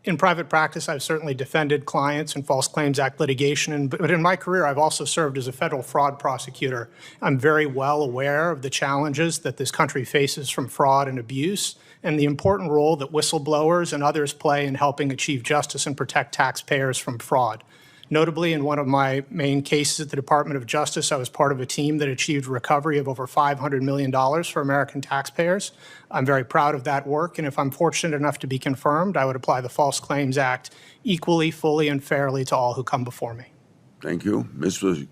In private practice, I've certainly defended clients in False Claims Act litigation, but in my career, I've also served as a federal fraud prosecutor. I'm very well aware of the challenges that this country faces from fraud and abuse, and the important role that whistleblowers and others play in helping achieve justice and protect taxpayers from fraud. Notably, in one of my main cases at the Department of Justice, I was part of a team that achieved recovery of over $500 million for American taxpayers. I'm very proud of that work, and if I'm fortunate enough to be confirmed, I would apply the False Claims Act equally, fully, and fairly to all who come before me. Thank you. Mr.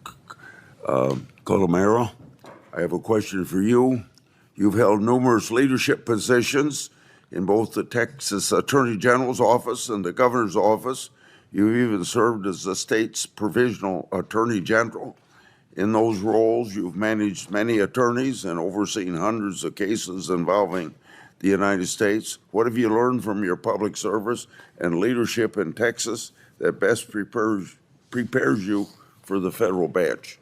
Colomero, I have a question for you. You've held numerous leadership positions in both the Texas Attorney General's office and the Governor's office. You've even served as the state's provisional attorney general. In those roles, you've managed many attorneys and overseen hundreds of cases involving the United States. What have you learned from your public service and leadership in Texas that best prepares you for the federal bench?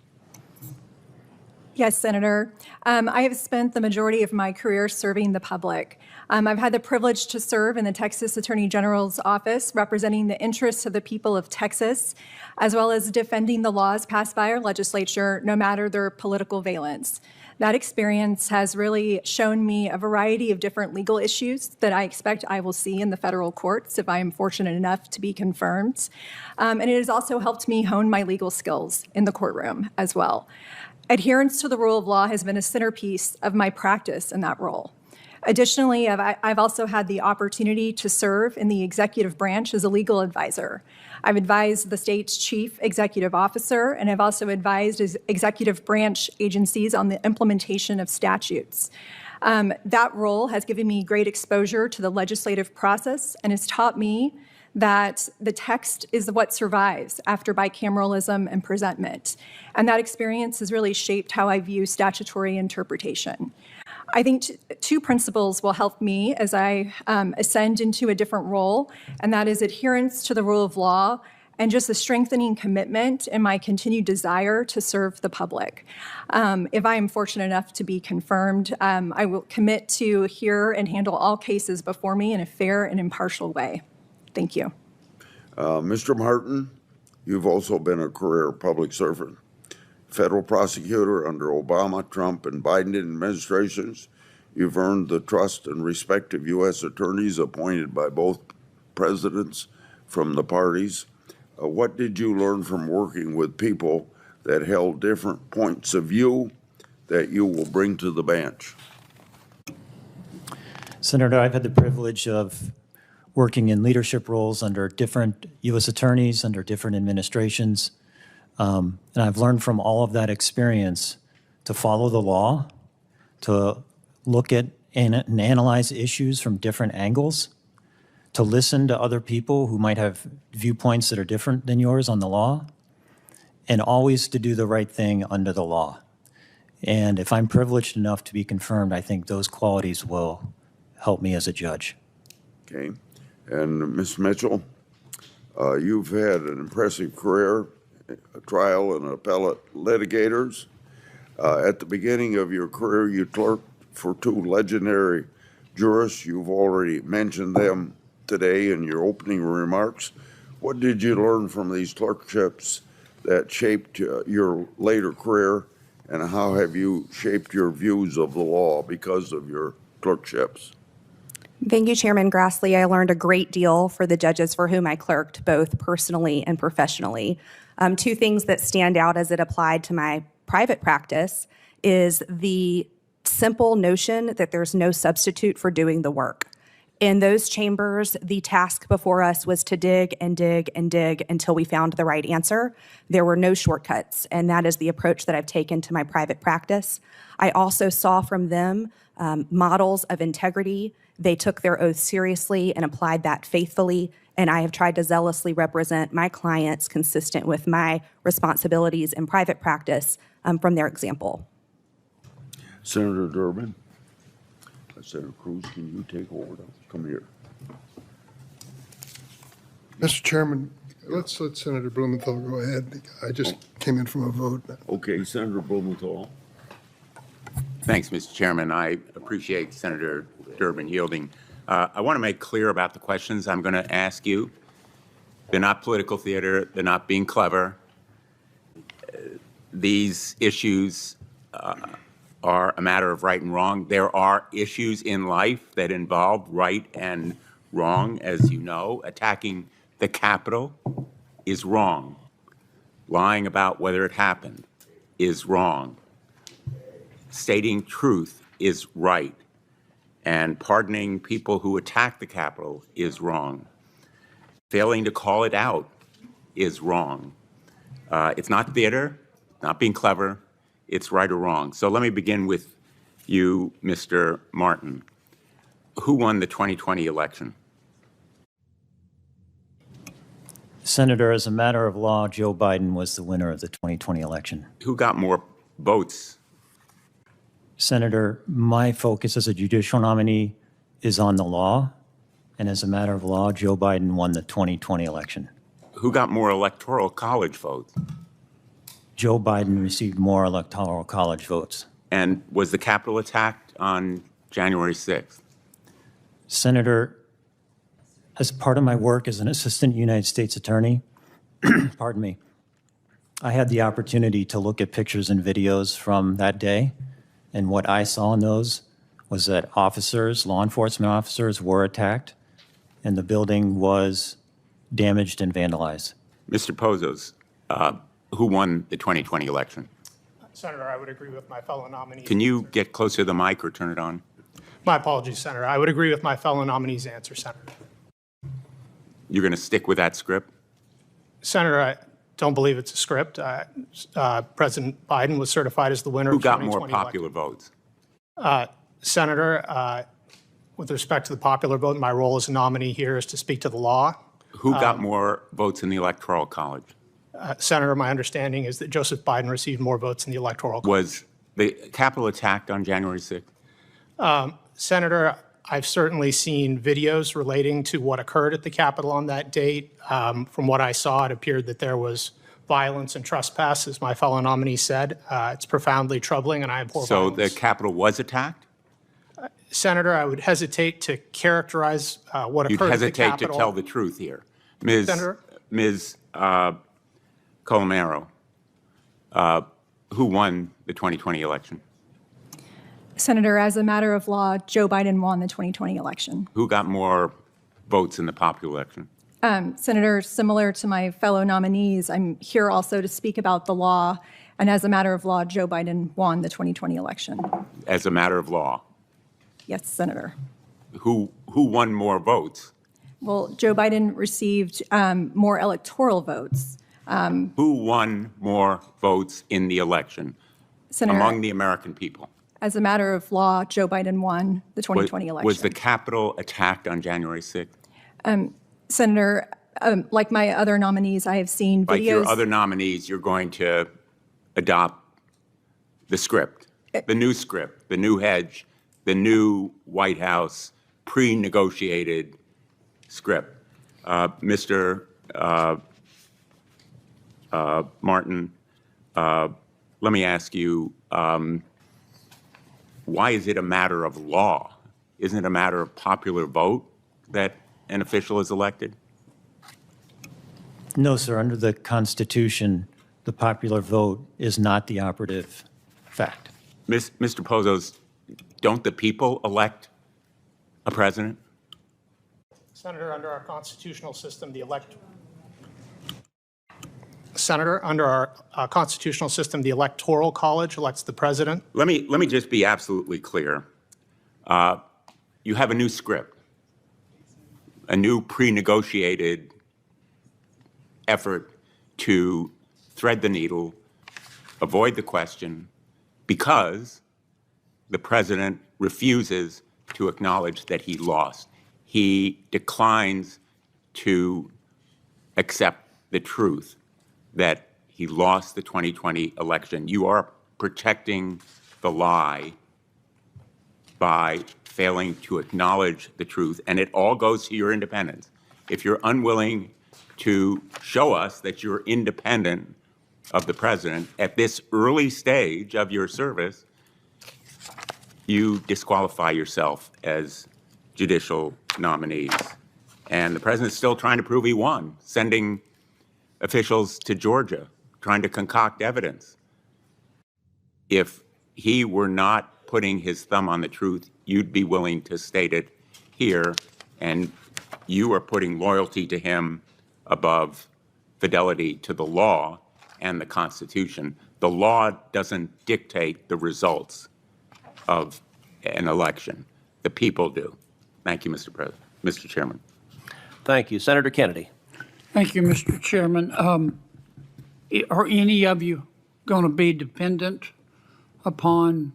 Yes, Senator. I have spent the majority of my career serving the public. I've had the privilege to serve in the Texas Attorney General's office, representing the interests of the people of Texas, as well as defending the laws passed by our legislature, no matter their political valence. That experience has really shown me a variety of different legal issues that I expect I will see in the federal courts if I am fortunate enough to be confirmed. And it has also helped me hone my legal skills in the courtroom as well. Adherence to the rule of law has been a centerpiece of my practice in that role. Additionally, I've also had the opportunity to serve in the executive branch as a legal advisor. I've advised the state's chief executive officer, and I've also advised executive branch agencies on the implementation of statutes. That role has given me great exposure to the legislative process and has taught me that the text is what survives after bicameralism and presentment. And that experience has really shaped how I view statutory interpretation. I think two principles will help me as I ascend into a different role, and that is adherence to the rule of law and just a strengthening commitment and my continued desire to serve the public. If I am fortunate enough to be confirmed, I will commit to hear and handle all cases before me in a fair and impartial way. Thank you. Mr. Martin, you've also been a career public servant, federal prosecutor under Obama, Trump, and Biden administrations. You've earned the trust and respect of U.S. attorneys appointed by both presidents from the parties. What did you learn from working with people that held different points of view that you will bring to the bench? Senator, I've had the privilege of working in leadership roles under different U.S. attorneys, under different administrations. And I've learned from all of that experience to follow the law, to look at and analyze issues from different angles, to listen to other people who might have viewpoints that are different than yours on the law, and always to do the right thing under the law. And if I'm privileged enough to be confirmed, I think those qualities will help me as a judge. Okay. And Ms. Mitchell, you've had an impressive career, trial and appellate litigators. At the beginning of your career, you clerked for two legendary jurists. You've already mentioned them today in your opening remarks. What did you learn from these clerkships that shaped your later career, and how have you shaped your views of the law because of your clerkships? Thank you, Chairman Grassley. I learned a great deal for the judges for whom I clerked, both personally and professionally. Two things that stand out as it applied to my private practice is the simple notion that there's no substitute for doing the work. In those chambers, the task before us was to dig and dig and dig until we found the right answer. There were no shortcuts, and that is the approach that I've taken to my private practice. I also saw from them models of integrity. They took their oath seriously and applied that faithfully, and I have tried to zealously represent my clients consistent with my responsibilities in private practice from their example. Senator Durbin. Senator Cruz, can you take over? Come here. Mr. Chairman, let's let Senator Blumenthal go ahead. I just came in from a vote. Okay, Senator Blumenthal. Thanks, Mr. Chairman. I appreciate Senator Durbin yielding. I want to make clear about the questions I'm going to ask you. They're not political theater. They're not being clever. These issues are a matter of right and wrong. There are issues in life that involve right and wrong, as you know. Attacking the Capitol is wrong. Lying about whether it happened is wrong. Stating truth is right. And pardoning people who attack the Capitol is wrong. Failing to call it out is wrong. It's not theater, not being clever. It's right or wrong. So let me begin with you, Mr. Martin. Who won the 2020 election? Senator, as a matter of law, Joe Biden was the winner of the 2020 election. Who got more votes? Senator, my focus as a judicial nominee is on the law, and as a matter of law, Joe Biden won the 2020 election. Who got more electoral college votes? Joe Biden received more electoral college votes. And was the Capitol attacked on January 6th? Senator, as part of my work as an assistant United States attorney, pardon me, I had the opportunity to look at pictures and videos from that day, and what I saw in those was that officers, law enforcement officers, were attacked, and the building was damaged and vandalized. Mr. Pozos, who won the 2020 election? Senator, I would agree with my fellow nominees. Can you get closer to the mic or turn it on? My apologies, Senator. I would agree with my fellow nominees' answer, Senator. You're going to stick with that script? Senator, I don't believe it's a script. President Biden was certified as the winner Who of the got 2020 more popular votes? Senator, with respect to the popular vote, my role as a nominee here is to speak to the law. Who got more votes in the Electoral College? Senator, my understanding is that Joseph Biden received more votes in the Electoral College. Was the Capitol attacked on January 6th? Senator, I've certainly seen videos relating to what occurred at the Capitol on that date. From what I saw, it appeared that there was violence and trespass, as my fellow nominee said. It's profoundly troubling, and I abhor violence. So the Capitol was attacked? Senator, I would hesitate to characterize what occurred You'd at the hesitate Capitol. to tell the truth here. Ms. Colomero, who won the 2020 election? Senator, as a matter of law, Joe Biden won the 2020 election. Who got more votes in the popular election? Senator, similar to my fellow nominees, I'm here also to speak about the law. And as a matter of law, Joe Biden won the 2020 election. As a matter of law? Yes, Senator. Who won more votes? Well, Joe Biden received more electoral votes. Who won more votes in the election Senator, among the American people? As a matter of law, Joe Biden won the 2020 election. Was the Capitol attacked on January 6th? Senator, like my other nominees, I have seen videos. Like your other nominees, you're going to adopt the script, the new script, the new hedge, the new White House pre-negotiated script. Mr. Martin, let me ask you, why is it a matter of law? Isn't it a matter of popular vote that an official is elected? No, sir. Under the Constitution, the popular vote is not the operative fact. Mr. Pozos, don't the people elect a president? Senator, under our constitutional system, Senator, under our constitutional system, the Electoral College elects the president. Let me just be absolutely clear. You have a new script, a new pre-negotiated effort to thread the needle, avoid the question, because the president refuses to acknowledge that he lost. He declines to accept the truth that he lost the 2020 election. You are protecting the lie by failing to acknowledge the truth, and it all goes to your independence. If you're unwilling to show us that you're independent of the president at this early stage of your service, you disqualify yourself as judicial nominees. And the president's still trying to prove he won, sending officials to Georgia, trying to concoct evidence. If he were not putting his thumb on the truth, you'd be willing to state it here, and you are putting loyalty to him above fidelity to the law and the Constitution. The law doesn't dictate the results of an election. The people do. Thank you, Mr. President, Mr. Chairman. Thank you. Senator Kennedy. Thank you, Mr. Chairman. Are any of you going to be dependent upon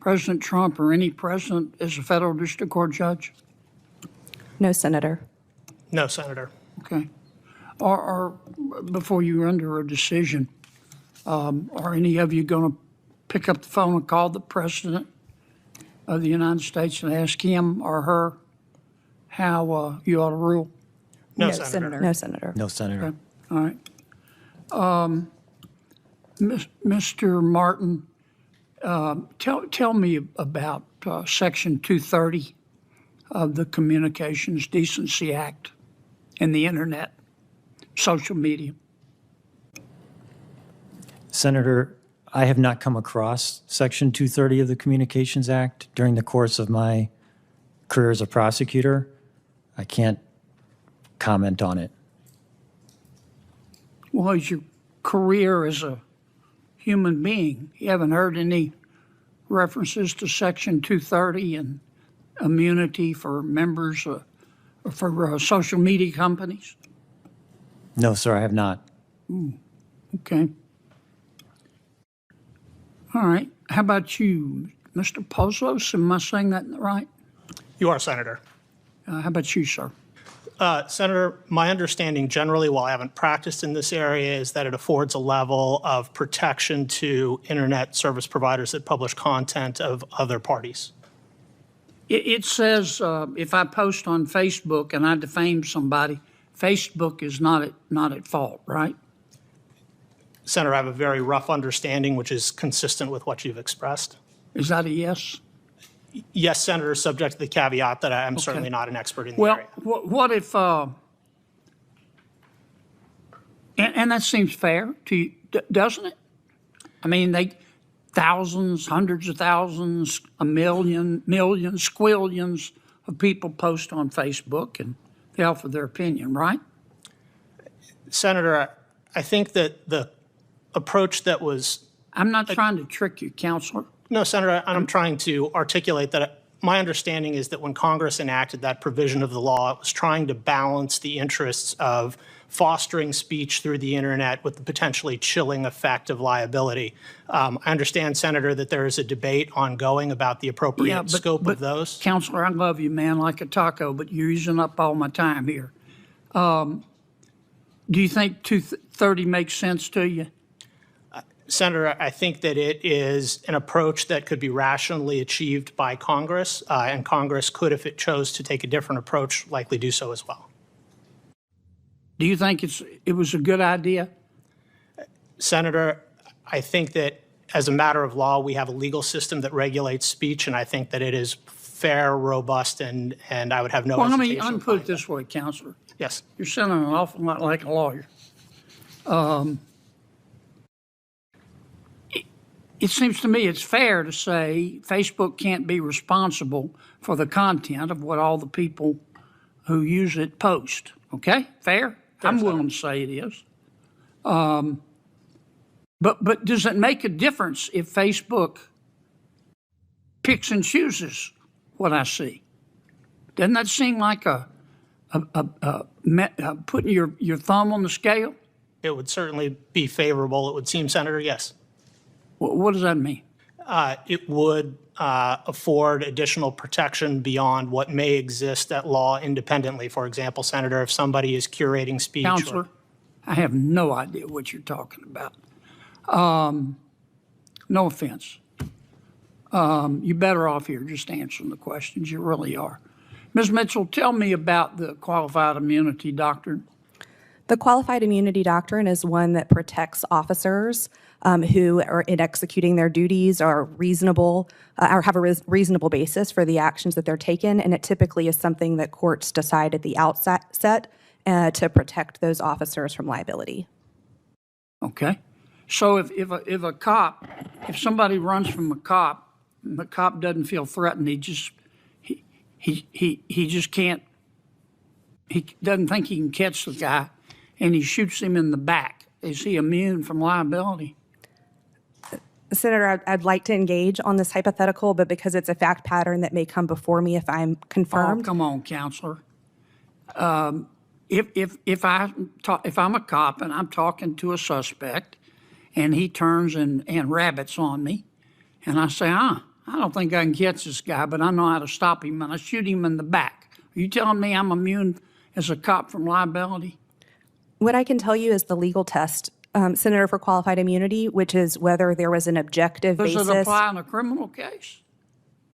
President Trump or any president as a federal district court judge? No, Senator. No, Senator. Okay. Or before you render a decision, are any of you going to pick up the phone and call the President of the United States and ask him or her how you ought to rule? No, Senator. No, Senator. No, Senator. Okay. All right. Mr. Martin, tell me about Section 230 of the Communications Decency Act and the Internet, social media. Senator, I have not come across Section 230 of the Communications Act during the course of my career as a prosecutor. I can't comment on it. Well, as your career as a human being, you haven't heard any references to Section 230 and immunity for members for social media companies? No, sir, I have not. Okay. All right. How about you, Mr. Pozos? Am I saying that right? You are, Senator. How about you, sir? Senator, my understanding generally, while I haven't practiced in this area, is that it affords a level of protection to internet service providers that publish content of other parties. It says if I post on Facebook and I defame somebody, Facebook is not at fault, right? Senator, I have a very rough understanding, which is consistent with what you've expressed. Is that a yes? Yes, Senator, subject to the caveat that I am certainly not an expert in the area. Well, what if, and that seems fair to you, doesn't it? I mean, thousands, hundreds of thousands, a million, millions, squillions of people post on Facebook and they offer their opinion, right? Senator, I think that the approach that was... I'm not trying to trick you, Counselor. No, Senator, I'm trying to articulate that my understanding is that when Congress enacted that provision of the law, it was trying to balance the interests of fostering speech through the internet with the potentially chilling effect of liability. I understand, Senator, that there is a debate ongoing about the appropriate scope of those. Counselor, I love you, man, like a taco, but you're using up all my time here. Do you think 230 makes sense to you? Senator, I think that it is an approach that could be rationally achieved by Congress, and Congress could, if it chose to take a different approach, likely do so as well. Do you think it was a good idea? Senator, I think that as a matter of law, we have a legal system that regulates speech, and I think that it is fair, robust, and I would have no hesitation. Let me put it this way, Counselor. Yes. You're sounding an awful lot like a lawyer. It seems to me it's fair to say Facebook can't be responsible for the content of what all the people who use it post. Okay? Fair? I'm willing to say it is. But does it make a difference if Facebook picks and chooses what I see? Doesn't that seem like putting your thumb on the scale? It would certainly be favorable, it would seem, Senator, yes. What does that mean? It would afford additional protection beyond what may exist at law independently. For example, Senator, if somebody is curating speech. Counselor, I have no idea what you're talking about. No offense. You're better off here just answering the questions. You really are. Ms. Mitchell, tell me about the qualified immunity doctrine. The qualified immunity doctrine is one that protects officers who are in executing their duties are reasonable or have a reasonable basis for the actions that they're taken, and it typically is something that courts decide at the outset to protect those officers from liability. Okay. So if somebody runs from a cop, and the cop doesn't feel threatened, he just can't, he doesn't think he can catch the guy, and he shoots him in the back. Is he immune from liability? Senator, I'd like to engage on this hypothetical, but because it's a fact pattern that may come before me if I'm confirmed. Oh, come on, Counselor. If I'm a cop and I'm talking to a suspect, and he turns and rabbits on me, and I say, I don't think I can catch this guy, but I know how to stop him, and I shoot him in the back. Are you telling me I'm immune as a cop from liability? What I can tell you is the legal test, Senator, for qualified immunity, which is whether there was an objective basis. Does it apply in a criminal case?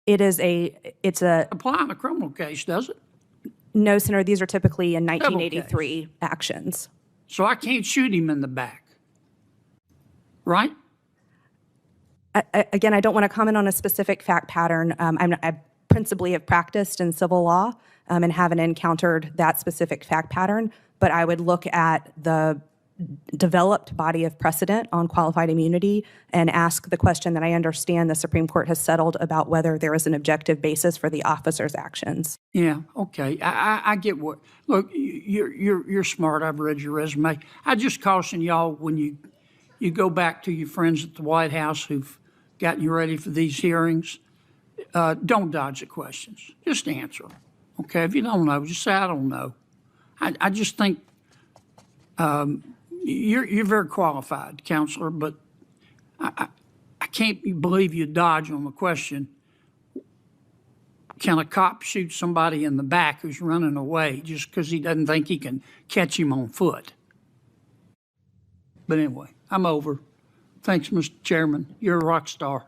It's a apply in a criminal case, does it? No, Senator, these are typically in 1983 actions. So I can't shoot him in the back, right? Again, I don't want to comment on a specific fact pattern. I principally have practiced in civil law and haven't encountered that specific fact pattern, but I would look at the developed body of precedent on qualified immunity and ask the question that I understand the Supreme Court has settled about whether there is an objective basis for the officer's actions. Yeah, okay. I get what. Look, you're smart. I've read your resume. I just caution y'all when you go back to your friends at the White House who've gotten you ready for these hearings, don't dodge the questions. Just answer them. Okay, if you don't know, just say I don't know. I just think you're very qualified, Counselor, but I can't believe you dodge on the question. Can a cop shoot somebody in the back who's running away just because he doesn't think he can catch him on foot? But anyway, I'm over. Thanks, Mr. Chairman. You're a rock star.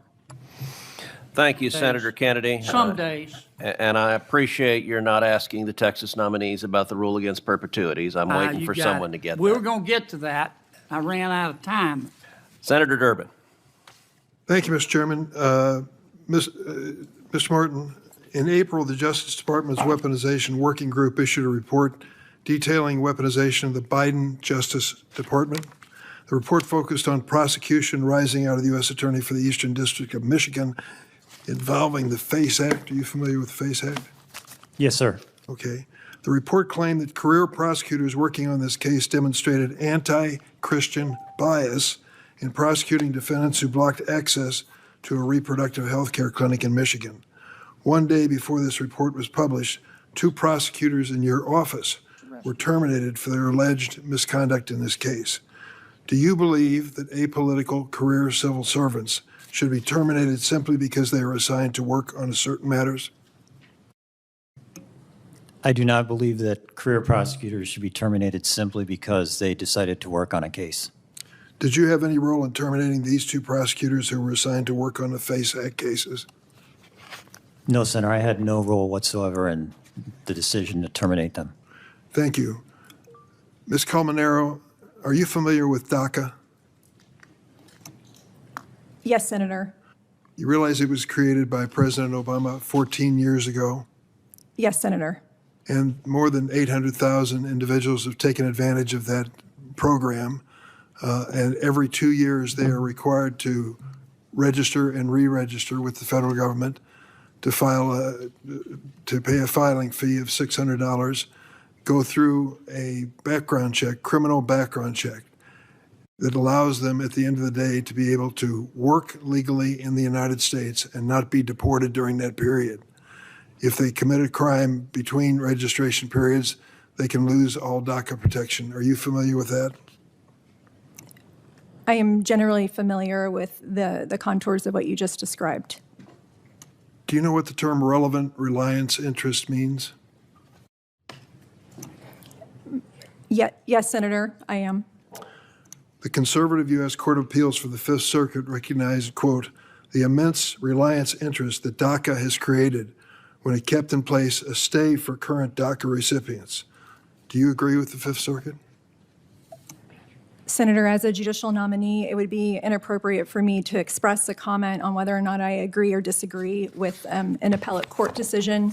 Thank you, Senator Kennedy. Some days. And I appreciate you're not asking the Texas nominees about the rule against perpetuities. I'm waiting for someone to get We there. were going to get to that. I ran out of time. Senator Durbin. Thank you, Mr. Chairman. Mr. Martin, in April, the Justice Department's Weaponization Working Group issued a report detailing weaponization of the Biden Justice Department. The report focused on prosecution rising out of the U.S. Attorney for the Eastern District of Michigan involving the FACE Act. Are you familiar with the FACE Act? Yes, sir. Okay. The report claimed that career prosecutors working on this case demonstrated anti-Christian bias in prosecuting defendants who blocked access to a reproductive health care clinic in Michigan. One day before this report was published, two prosecutors in your office were terminated for their alleged misconduct in this case. Do you believe that apolitical career civil servants should be terminated simply because they are assigned to work on certain matters? I do not believe that career prosecutors should be terminated simply because they decided to work on a case. Did you have any role in terminating these two prosecutors who were assigned to work on the FACE Act cases? No, Senator, I had no role whatsoever in the decision to terminate them. Thank you. Ms. Colmenero, are you familiar with DACA? Yes, Senator. You realize it was created by President Obama 14 years ago, Yes, Senator. and more than 800,000 individuals have taken advantage of that program. And every 2 years, they are required to register and re-register with the federal government to to pay a filing fee of $600, go through a background check, criminal background check, that allows them at the end of the day to be able to work legally in the United States and not be deported during that period. If they commit a crime between registration periods, they can lose all DACA protection. Are you familiar with that? I am generally familiar with the contours of what you just described. Do you know what the term relevant reliance interest means? Yes, Senator, I am. The conservative U.S. Court of Appeals for the Fifth Circuit recognized, quote, the immense reliance interest that DACA has created when it kept in place a stay for current DACA recipients. Do you agree with the Fifth Circuit? Senator, as a judicial nominee, it would be inappropriate for me to express a comment on whether or not I agree or disagree with an appellate court decision.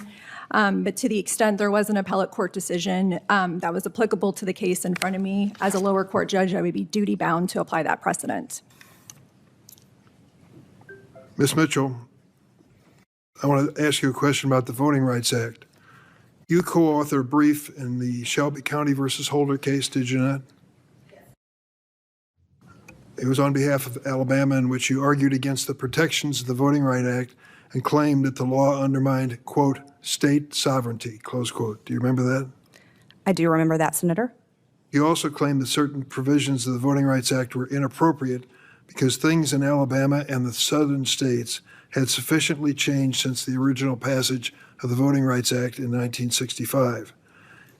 But to the extent there was an appellate court decision that was applicable to the case in front of me, as a lower court judge, I would be duty-bound to apply that precedent. Ms. Mitchell, I want to ask you a question about the Voting Rights Act. You co-authored a brief in the Shelby County versus Holder case, did you not? It was on behalf of Alabama, in which you argued against the protections of the Voting Rights Act and claimed that the law undermined, quote, state sovereignty, close quote. Do you remember that? I do remember that, Senator. You also claimed that certain provisions of the Voting Rights Act were inappropriate because things in Alabama and the southern states had sufficiently changed since the original passage of the Voting Rights Act in 1965.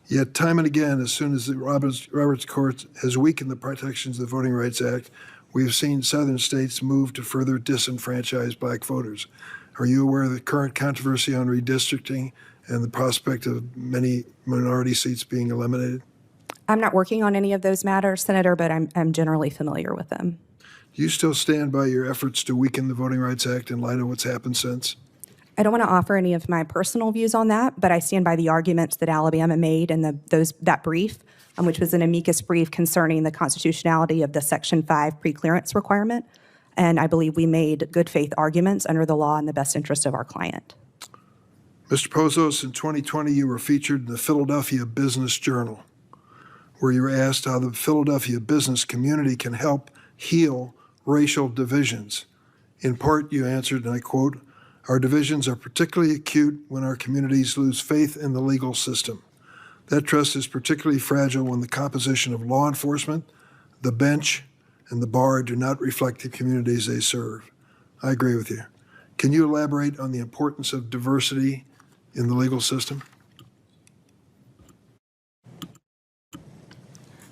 Yet time and again, as soon as the Roberts Court has weakened the protections of the Voting Rights Act, we have seen southern states move to further disenfranchise black voters. Are you aware of the current controversy on redistricting and the prospect of many minority seats being eliminated? I'm not working on any of those matters, Senator, but I'm generally familiar with them. Do you still stand by your efforts to weaken the Voting Rights Act in light of what's happened since? I don't want to offer any of my personal views on that, but I stand by the arguments that Alabama made in that brief, which was an amicus brief concerning the constitutionality of the Section 5 preclearance requirement. And I believe we made good faith arguments under the law in the best interest of our client. Mr. Pozos, in 2020, you were featured in the Philadelphia Business Journal, where you were asked how the Philadelphia business community can help heal racial divisions. In part, you answered, and I quote, our divisions are particularly acute when our communities lose faith in the legal system. That trust is particularly fragile when the composition of law enforcement, the bench, and the bar do not reflect the communities they serve. I agree with you. Can you elaborate on the importance of diversity in the legal system?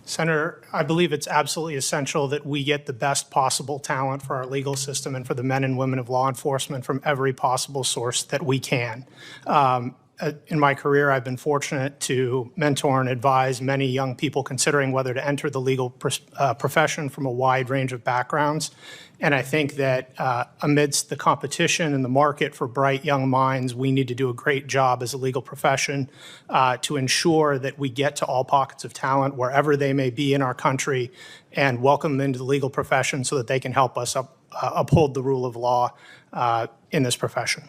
Senator, I believe it's absolutely essential that we get the best possible talent for our legal system and for the men and women of law enforcement from every possible source that we can. In my career, I've been fortunate to mentor and advise many young people considering whether to enter the legal profession from a wide range of backgrounds. And I think that amidst the competition and the market for bright young minds, we need to do a great job as a legal profession to ensure that we get to all pockets of talent wherever they may be in our country and welcome them into the legal profession so that they can help us uphold the rule of law in this profession.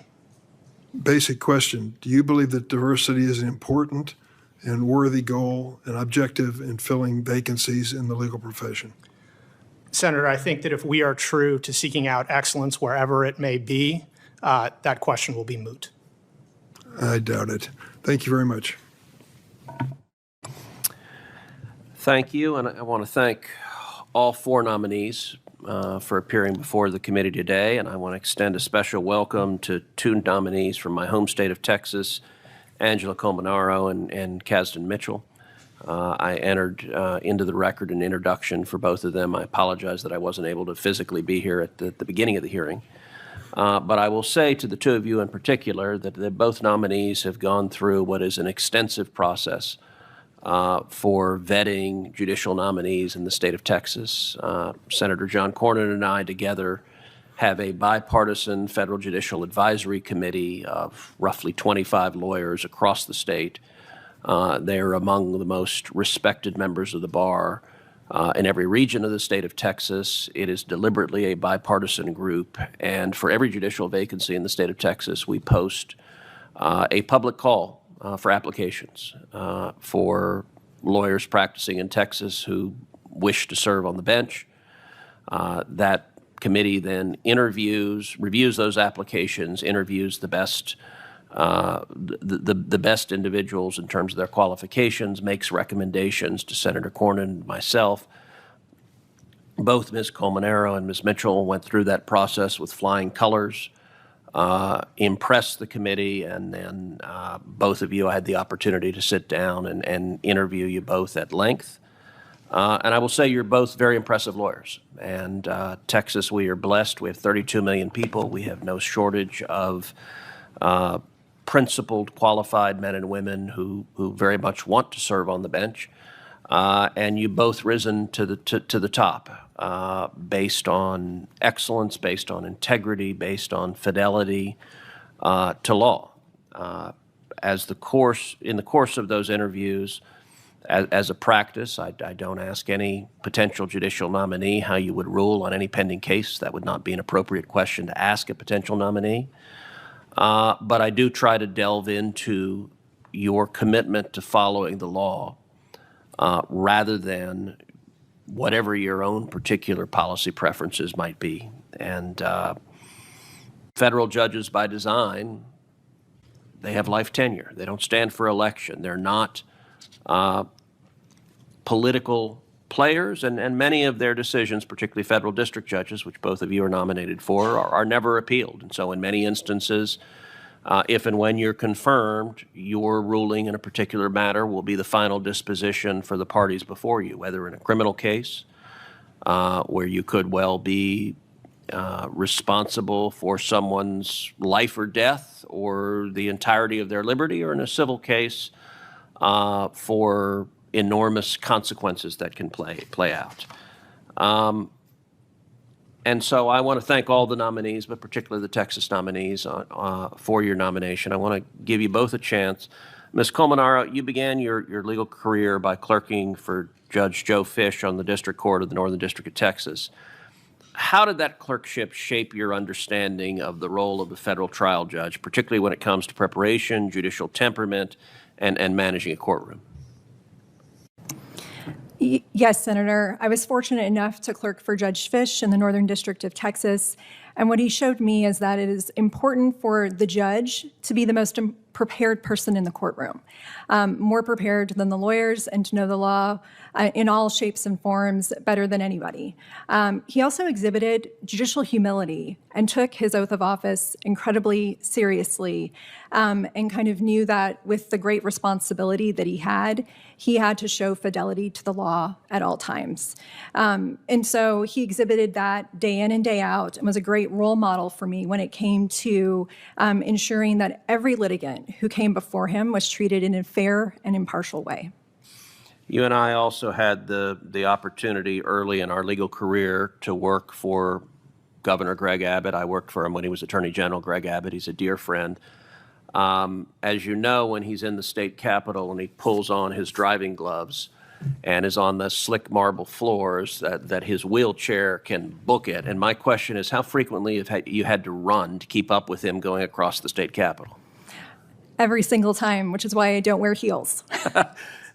Basic question. Do you believe that diversity is an important and worthy goal and objective in filling vacancies in the legal profession? Senator, I think that if we are true to seeking out excellence wherever it may be, that question will be moot. I doubt it. Thank you very much. Thank you, and I want to thank all four nominees for appearing before the committee today, and I want to extend a special welcome to two nominees from my home state of Texas, Angela Colmenaro and Kasdan Mitchell. I entered into the record an introduction for both of them. I apologize that I wasn't able to physically be here at the beginning of the hearing. But I will say to the two of you in particular that both nominees have gone through what is an extensive process for vetting judicial nominees in the state of Texas. Senator John Cornyn and I together have a bipartisan federal judicial advisory committee of roughly 25 lawyers across the state. They are among the most respected members of the bar in every region of the state of Texas. It is deliberately a bipartisan group, and for every judicial vacancy in the state of Texas, we post a public call for applications for lawyers practicing in Texas who wish to serve on the bench. That committee then reviews those applications, interviews the best the best individuals in terms of their qualifications, makes recommendations to Senator Cornyn and myself. Both Ms. Colmenaro and Ms. Mitchell went through that process with flying colors, impressed the committee, and then both of you, I had the opportunity to sit down and interview you both at length. And I will say you're both very impressive lawyers. And Texas, we are blessed. We have 32 million people. We have no shortage of principled, qualified men and women who very much want to serve on the bench. And you both risen to the top based on excellence, based on integrity, based on fidelity to law. In the course of those interviews, as a practice, I don't ask any potential judicial nominee how you would rule on any pending case. That would not be an appropriate question to ask a potential nominee. But I do try to delve into your commitment to following the law rather than whatever your own particular policy preferences might be. And federal judges, by design, they have life tenure. They don't stand for election. They're not political players, and many of their decisions, particularly federal district judges, which both of you are nominated for, are never appealed. And so in many instances, if and when you're confirmed, your ruling in a particular matter will be the final disposition for the parties before you, whether in a criminal case, where you could well be responsible for someone's life or death or the entirety of their liberty, or in a civil case for enormous consequences that can play out. And so I want to thank all the nominees, but particularly the Texas nominees for your nomination. I want to give you both a chance. Ms. Colmenaro, you began your legal career by clerking for Judge Joe Fish on the District Court of the Northern District of Texas. How did that clerkship shape your understanding of the role of the federal trial judge, particularly when it comes to preparation, judicial temperament, and managing a courtroom? Yes, Senator. I was fortunate enough to clerk for Judge Fish in the Northern District of Texas. And what he showed me is that it is important for the judge to be the most prepared person in the courtroom, more prepared than the lawyers, and to know the law in all shapes and forms better than anybody. He also exhibited judicial humility and took his oath of office incredibly seriously, and kind of knew that with the great responsibility that he had to show fidelity to the law at all times. And so he exhibited that day in and day out and was a great role model for me when it came to ensuring that every litigant who came before him was treated in a fair and impartial way. You and I also had the opportunity early in our legal career to work for Governor Greg Abbott. I worked for him when he was Attorney General. Greg Abbott, he's a dear friend. As you know, when he's in the state capitol and he pulls on his driving gloves and is on the slick marble floors, that his wheelchair can book it. And my question is, how frequently have you had to run to keep up with him going across the state capitol? Every single time, which is why I don't wear heels.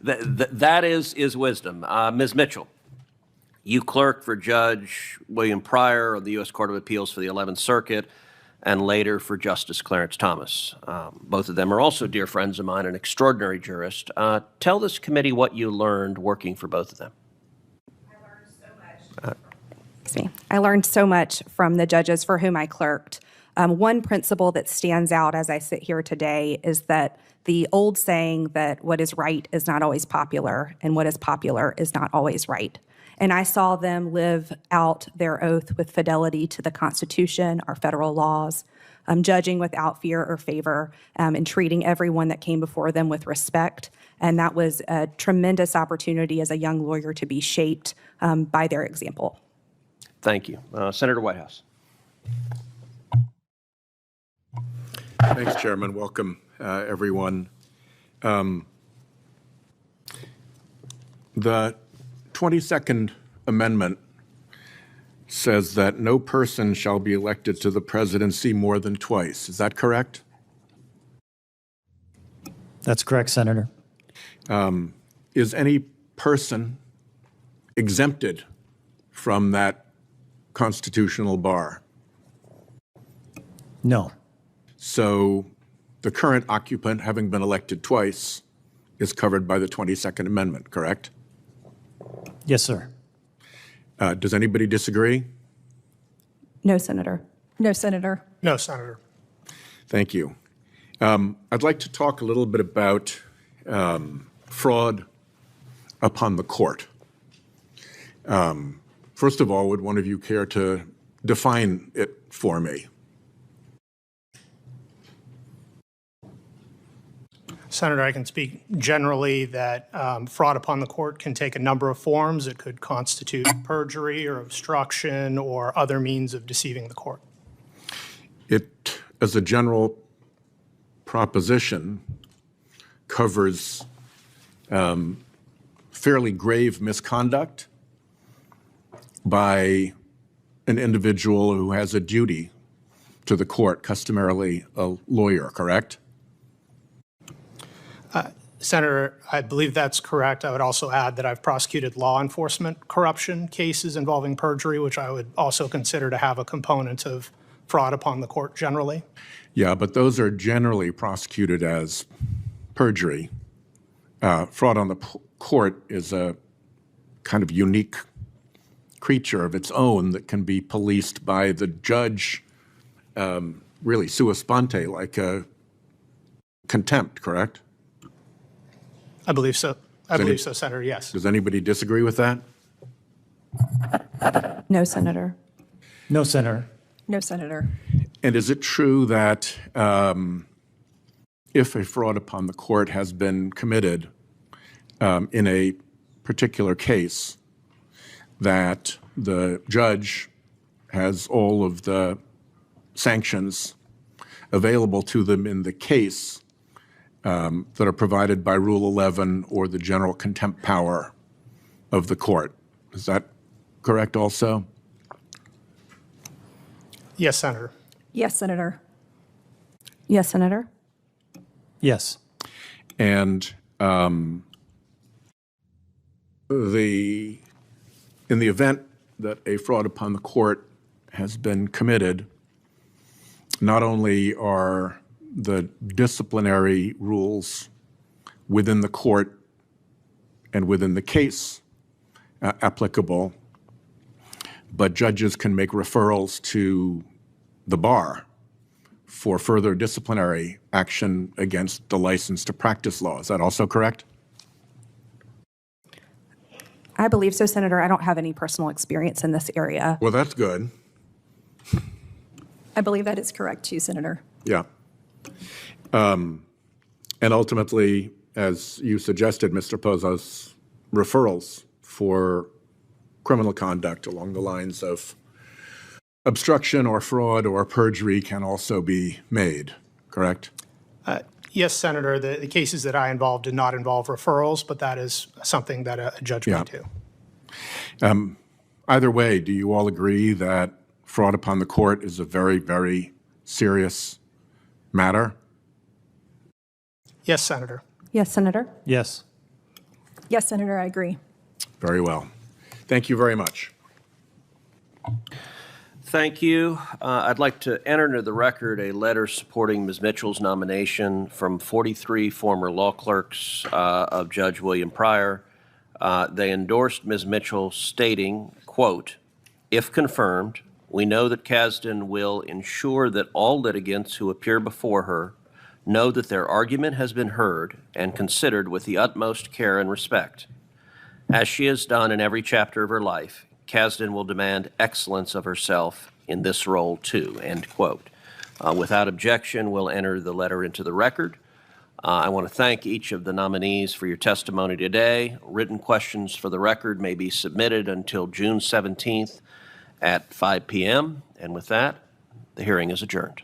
That is wisdom. Ms. Mitchell, you clerked for Judge William Pryor of the U.S. Court of Appeals for the 11th Circuit. and later for Justice Clarence Thomas. Both of them are also dear friends of mine, an extraordinary jurist. Tell this committee what you learned working for both of them. I learned so much from the judges for whom I clerked. One principle that stands out as I sit here today is that the old saying that what is right is not always popular and what is popular is not always right. And I saw them live out their oath with fidelity to the Constitution, our federal laws, judging without fear or favor, and treating everyone that came before them with respect. And that was a tremendous opportunity as a young lawyer to be shaped by their example. Thank you. Senator Whitehouse. Thanks, Chairman. Welcome, everyone. The 22nd Amendment says that no person shall be elected to the presidency more than twice. Is that correct? That's correct, Senator. Is any person exempted from that constitutional bar? No. So the current occupant, having been elected twice, is covered by the 22nd Amendment, correct? Yes, sir. Does anybody disagree? No, Senator. No, Senator. No, Senator. Thank you. I'd like to talk a little bit about fraud upon the court. First of all, would one of you care to define it for me? Senator, I can speak generally that fraud upon the court can take a number of forms. It could constitute perjury or obstruction or other means of deceiving the court. It, as a general proposition, covers fairly grave misconduct by an individual who has a duty to the court, customarily a lawyer, correct? Senator, I believe that's correct. I would also add that I've prosecuted law enforcement corruption cases involving perjury, which I would also consider to have a component of fraud upon the court generally. Yeah, but those are generally prosecuted as perjury. Fraud on the court is a kind of unique creature of its own that can be policed by the judge, really sua sponte, like a contempt, correct? I believe so. I believe so, Senator, yes. Does anybody disagree with that? No, Senator. No, Senator. No, Senator. And is it true that if a fraud upon the court has been committed in a particular case, that the judge has all of the sanctions available to them in the case that are provided by Rule 11 or the general contempt power of the court? Is that correct also? Yes, Senator. Yes, Senator. Yes, Senator. Yes. And in the event that a fraud upon the court has been committed, not only are the disciplinary rules within the court and within the case applicable, but judges can make referrals to the bar for further disciplinary action against the license to practice law. Is that also correct? I believe so, Senator. I don't have any personal experience in this area. Well, that's good. I believe that is correct too, Senator. Yeah. And ultimately, as you suggested, Mr. Pozos, referrals for criminal conduct along the lines of obstruction or fraud or perjury can also be made, correct? Yes, Senator. The cases that I involved did not involve referrals, but that is something that a judge may do. Either way, do you all agree that fraud upon the court is a very, very serious matter? Yes, Senator. Yes, Senator. Yes. Yes, Senator, I agree. Very well. Thank you very much. Thank you. I'd like to enter into the record a letter supporting Ms. Mitchell's nomination from 43 former law clerks of Judge William Pryor. They endorsed Ms. Mitchell stating, quote, "If confirmed, we know that Kasdan will ensure that all litigants who appear before her know that their argument has been heard and considered with the utmost care and respect. As she has done in every chapter of her life, Kasdan will demand excellence of herself in this role too," end quote. Without objection, we'll enter the letter into the record. I want to thank each of the nominees for your testimony today. Written questions for the record may be submitted until June 17th at 5 p.m. And with that, the hearing is adjourned.